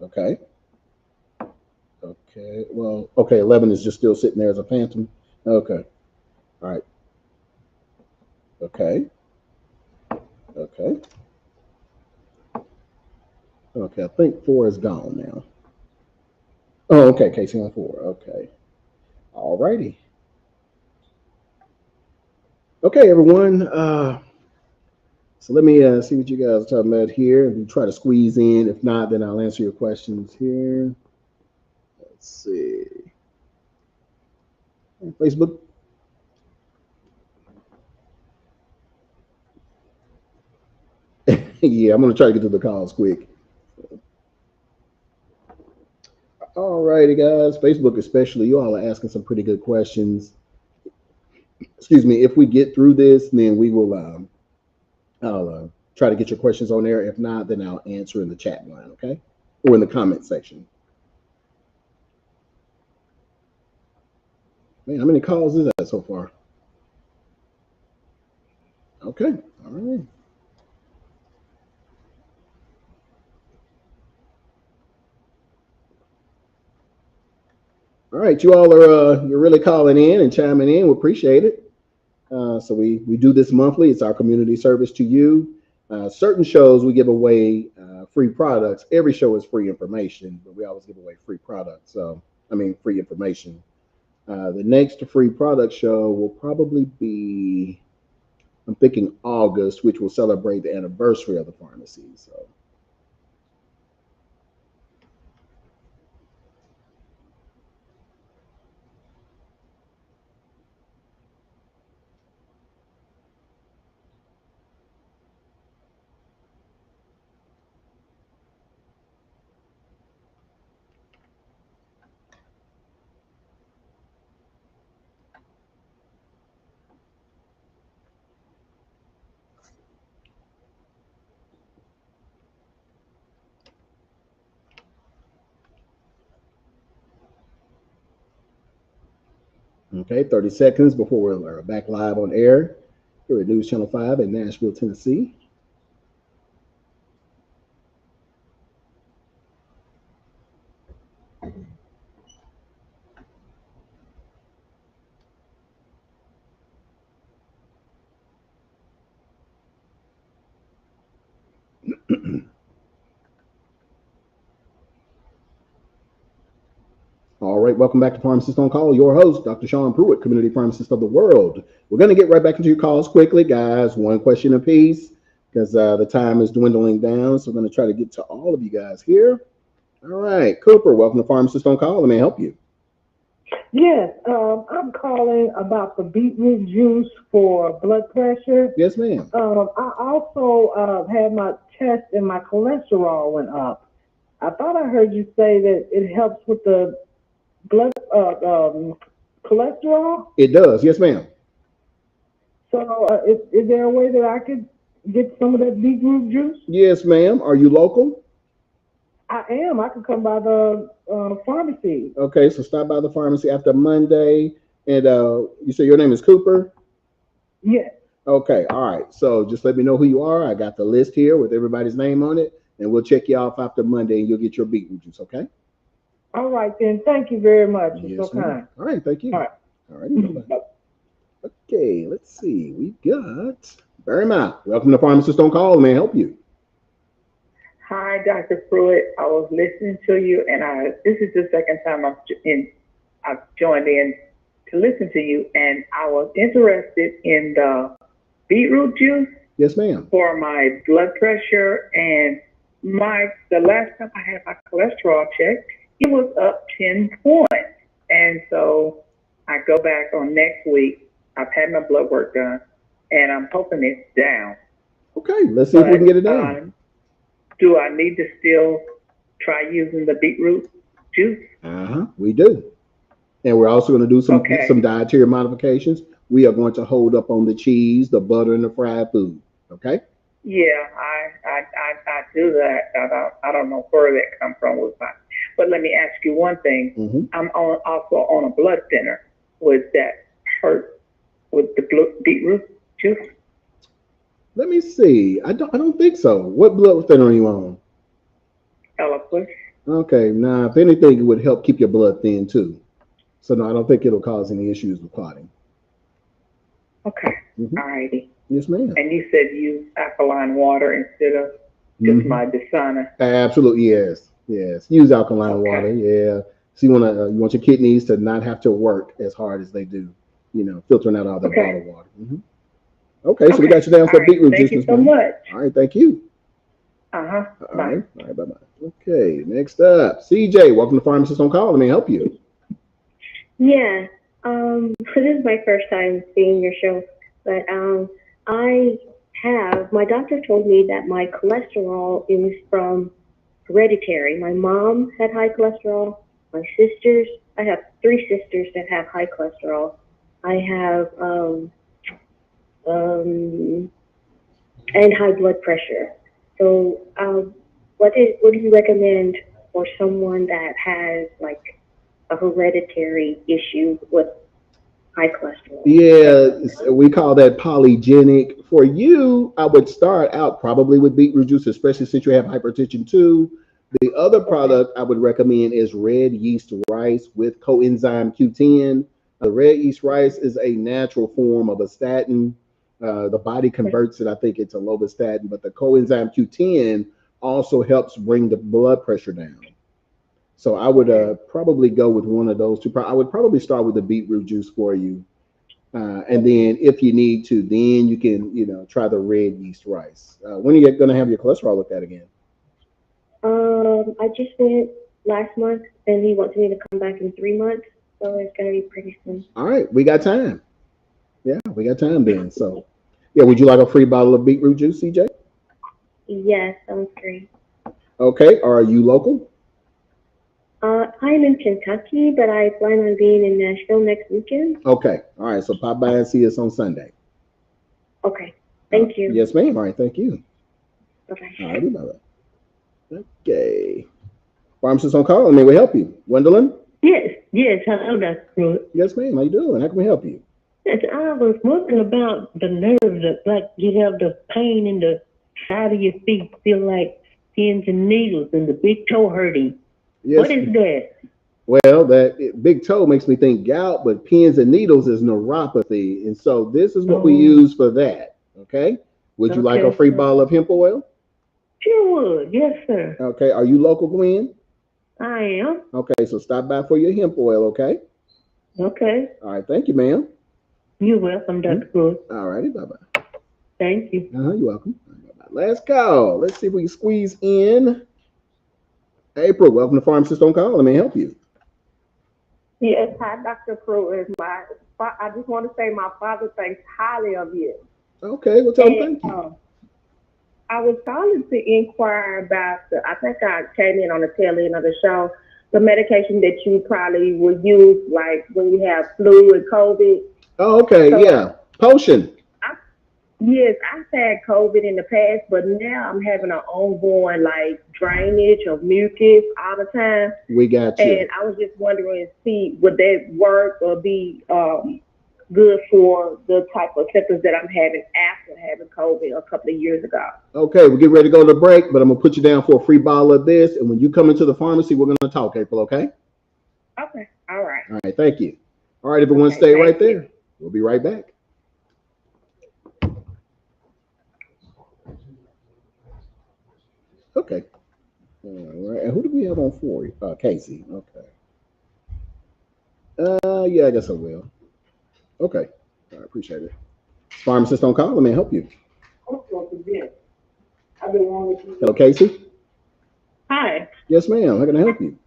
Speaker 1: Okay. Okay. Well, okay. 11 is just still sitting there as a phantom. Okay. All right. Okay. Okay. Okay. I think 4 is gone now. Oh, okay. Casey on 4. Okay. All righty. Okay, everyone. So let me see what you guys are talking about here. If you try to squeeze in, if not, then I'll answer your questions here. Let's see. Facebook. Yeah, I'm going to try to get to the calls quick. All righty, guys. Facebook especially, you all are asking some pretty good questions. Excuse me. If we get through this, then we will I'll try to get your questions on there. If not, then I'll answer in the chat line, okay? Or in the comment section. Man, how many calls is that so far? Okay. All right. All right, you all are you're really calling in and chiming in. We appreciate it. So we do this monthly. It's our community service to you. Certain shows we give away free products. Every show is free information, but we always give away free products. So free information. The next free product show will probably be, I'm thinking August, which will celebrate the anniversary of the pharmacy. So. Okay, 30 seconds before we're back live on air here at News Channel 5 in Nashville, Tennessee. All right, welcome back to Pharmacist On Call. Your host, Dr. Sean Pruitt, Community Pharmacist of the World. We're going to get right back into your calls quickly, guys. One question apiece because the time is dwindling down. So we're going to try to get to all of you guys here. All right, Cooper, welcome to Pharmacist On Call. Let me help you.
Speaker 10: Yes, I'm calling about the beetroot juice for blood pressure.
Speaker 1: Yes, ma'am.
Speaker 10: I also had my test and my cholesterol went up. I thought I heard you say that it helps with the blood cholesterol.
Speaker 1: It does, yes, ma'am.
Speaker 10: So is there a way that I could get some of that beetroot juice?
Speaker 1: Yes, ma'am. Are you local?
Speaker 10: I am. I could come by the pharmacy.
Speaker 1: Okay, so stop by the pharmacy after Monday. And you say your name is Cooper?
Speaker 10: Yes.
Speaker 1: Okay, all right. So just let me know who you are. I got the list here with everybody's name on it, and we'll check you off after Monday, and you'll get your beetroot juice, okay?
Speaker 10: All right, then. Thank you very much.
Speaker 1: Yes,
Speaker 10: You're so kind.
Speaker 1: All right, thank you.
Speaker 10: All right.
Speaker 1: All right. Okay, let's see. We've got Barry Mount. Welcome to Pharmacist On Call. May I help you?
Speaker 5: Hi, Dr. Pruitt. I was listening to you, and this is the second time I've joined in to listen to you, and I was interested in the beetroot juice.
Speaker 1: Yes, ma'am.
Speaker 5: For my blood pressure, and the last time I had my cholesterol checked, it was up 10 points. And so I go back on next week. I've had my blood work done, and I'm hoping it's down.
Speaker 1: Okay, let's see if we can get it down.
Speaker 5: Do I need to still try using the beetroot juice?
Speaker 1: We do. And we're also going to do some dietary modifications. We are going to hold up on the cheese, the butter, and the fried food. Okay?
Speaker 5: Yeah, I do that. I don't know where that come from with my. But let me ask you one thing. I'm also on a blood thinner. Would that hurt with the beetroot juice?
Speaker 1: Let me see. I don't think so. What blood thinner are you on?
Speaker 5: Eliquis.
Speaker 1: Okay. Now, if anything, it would help keep your blood thin too. So no, I don't think it'll cause any issues with clotting.
Speaker 5: Okay. All righty.
Speaker 1: Yes, ma'am.
Speaker 5: And you said use alkaline water instead of just my Desana.
Speaker 1: Absolutely, yes. Yes. Use alkaline water. Yeah. So you want your kidneys to not have to work as hard as they do. You know, filtering out all the bottled water. Okay, so we got you down for beetroot juice.
Speaker 5: Thank you so much.
Speaker 1: All right, thank you.
Speaker 5: Bye.
Speaker 1: All right, bye-bye. Okay, next up, CJ. Welcome to Pharmacist On Call. Let me help you.
Speaker 17: Yeah. This is my first time seeing your show, but my doctor told me that my cholesterol is from hereditary. My mom had high cholesterol. My sisters, I have 3 sisters that have high cholesterol. I have and high blood pressure. So what do you recommend for someone that has like a hereditary issue with high cholesterol?
Speaker 1: Yeah, we call that polygenic. For you, I would start out probably with beetroot juice, especially since you have hypertension too. The other product I would recommend is red yeast rice with coenzyme Q10. The red yeast rice is a natural form of a statin. The body converts it, I think, into lovastatin, but the coenzyme Q10 also helps bring the blood pressure down. So I would probably go with one of those two. I would probably start with the beetroot juice for you. And then if you need to, then you can, try the red yeast rice. When are you going to have your cholesterol looked at again?
Speaker 17: I just went last month, and he wants me to come back in 3 months, so it's going to be pretty soon.
Speaker 1: All right, we got time. Yeah, we got time then. So, yeah, would you like a free bottle of beetroot juice, CJ?
Speaker 17: Yes, sounds great.
Speaker 1: Okay, are you local?
Speaker 17: I'm in Kentucky, but I plan on being in Nashville next weekend.
Speaker 1: Okay, all right, so pop by and see us on Sunday.
Speaker 17: Okay, thank you.
Speaker 1: Yes, ma'am. All right, thank you.
Speaker 17: Bye-bye.
Speaker 1: All righty, bye-bye. Okay. Pharmacist On Call, may we help you? Gwendolyn?
Speaker 18: Yes. Hello, Dr. Pruitt.
Speaker 1: Yes, ma'am. How you doing? How can we help you?
Speaker 18: Yes, I was wondering about the nerves that, like, you have the pain in the side of your feet, feel like pins and needles, and the big toe hurting.
Speaker 1: Yes.
Speaker 18: What is that?
Speaker 1: Well, that big toe makes me think gout, but pins and needles is neuropathy. And so this is what we use for that. Okay. Would you like a free bottle of hemp oil?
Speaker 18: Sure would. Yes, sir.
Speaker 1: Okay. Are you local, Gwen?
Speaker 18: I am.
Speaker 1: Okay. So stop by for your hemp oil. Okay.
Speaker 18: Okay.
Speaker 1: All right. Thank you, ma'am.
Speaker 18: You're welcome, Dr. Pruitt.
Speaker 1: All righty. Bye-bye.
Speaker 18: Thank you.
Speaker 1: You're welcome. Bye-bye. Let's go. Let's see if we can squeeze in April. Welcome to Pharmacist On Call. Let me help you.
Speaker 19: Yes, hi, Dr. Pruitt. I just want to say my father thinks highly of you.
Speaker 1: Okay, well, tell him thank you.
Speaker 19: I was calling to inquire about I think I came in on the tail end of the show, the medication that you probably would use, like when you have flu and COVID.
Speaker 1: Oh, okay, so, yeah. Potion.
Speaker 19: Yes, I've had COVID in the past, but now I'm having an ongoing like drainage of mucus all the time.
Speaker 1: We got you.
Speaker 19: And I was just wondering, would that work or be good for the type of symptoms that I'm having after having COVID a couple of years ago?
Speaker 1: Okay, we're getting ready to go to break, but I'm gonna put you down for a free bottle of this. And when you come into the pharmacy, we're gonna talk, April. Okay?
Speaker 19: Okay. All right.
Speaker 1: All right. Thank you. All right, everyone, stay right there. We'll be right back. Okay. All right. And who do we have on for you? Casey. Okay. Yeah, I guess I will. Okay. I appreciate it. Pharmacist On Call. Let me help you. Hello, Casey.
Speaker 18: Hi.
Speaker 1: Yes, ma'am. How can I help you?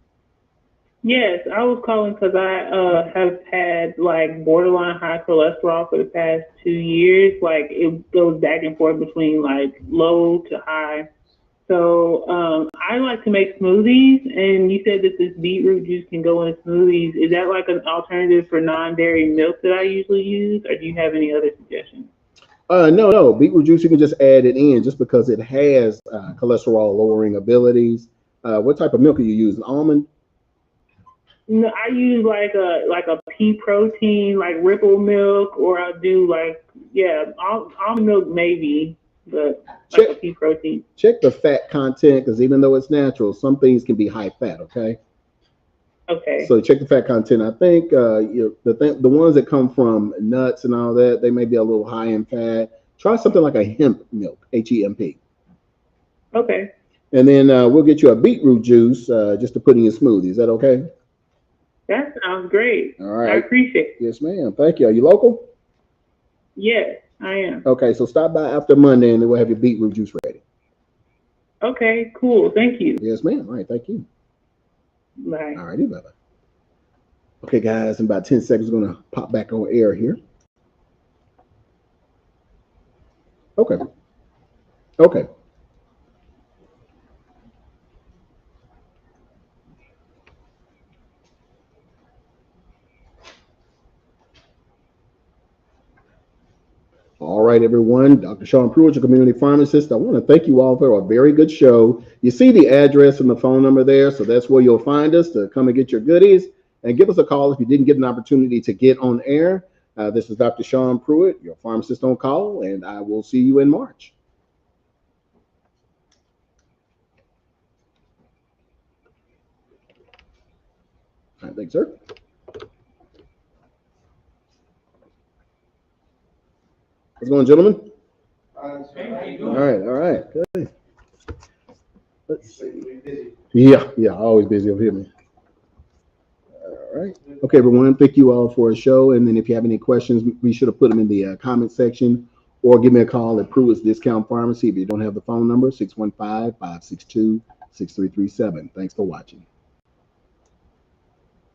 Speaker 20: Yes, I was calling because I have had like borderline high cholesterol for the past 2 years. Like it goes back and forth between like low to high. So I like to make smoothies, and you said that this beetroot juice can go in smoothies. Is that like an alternative for non-dairy milk that I usually use, or do you have any other suggestions?
Speaker 1: No. Beetroot juice, you can just add it in just because it has cholesterol lowering abilities. What type of milk are you using? Almond?
Speaker 20: No, I use like a pea protein, like Ripple milk, or I do like almond milk maybe, but like a pea protein.
Speaker 1: Check the fat content because even though it's natural, some things can be high fat. Okay.
Speaker 20: Okay.
Speaker 1: So check the fat content. I think the ones that come from nuts and all that, they may be a little high in fat. Try something like a hemp milk, HEMP.
Speaker 20: Okay.
Speaker 1: And then we'll get you a beetroot juice just to put in your smoothie. Is that okay?
Speaker 20: That sounds great.
Speaker 1: All right.
Speaker 20: I appreciate it.
Speaker 1: Yes, ma'am. Thank you. Are you local?
Speaker 20: Yes, I am.
Speaker 1: Okay, so stop by after Monday and then we'll have your beetroot juice ready.
Speaker 20: Okay, cool. Thank you.
Speaker 1: Yes, ma'am. All right, thank you.
Speaker 20: Bye.
Speaker 1: All righty, bye-bye. Okay, guys, in about 10 seconds, we're going to pop back on air here. Okay. Okay. All right, everyone. Dr. Sean Pruitt, your community pharmacist. I want to thank you all for a very good show. You see the address and the phone number there, so that's where you'll find us to come and get your goodies. And give us a call if you didn't get an opportunity to get on air. This is Dr. Sean Pruitt, your pharmacist on call, and I will see you in March. All right, thanks, sir. How's it going, gentlemen? All right, good. Let's see. Yeah, always busy over here, man. All right. Okay, everyone, thank you all for a show. And then if you have any questions, we should have put them in the comment section, or give me a call at Pruitt's Discount Pharmacy if you don't have the phone number, 615-562-6337. Thanks for watching.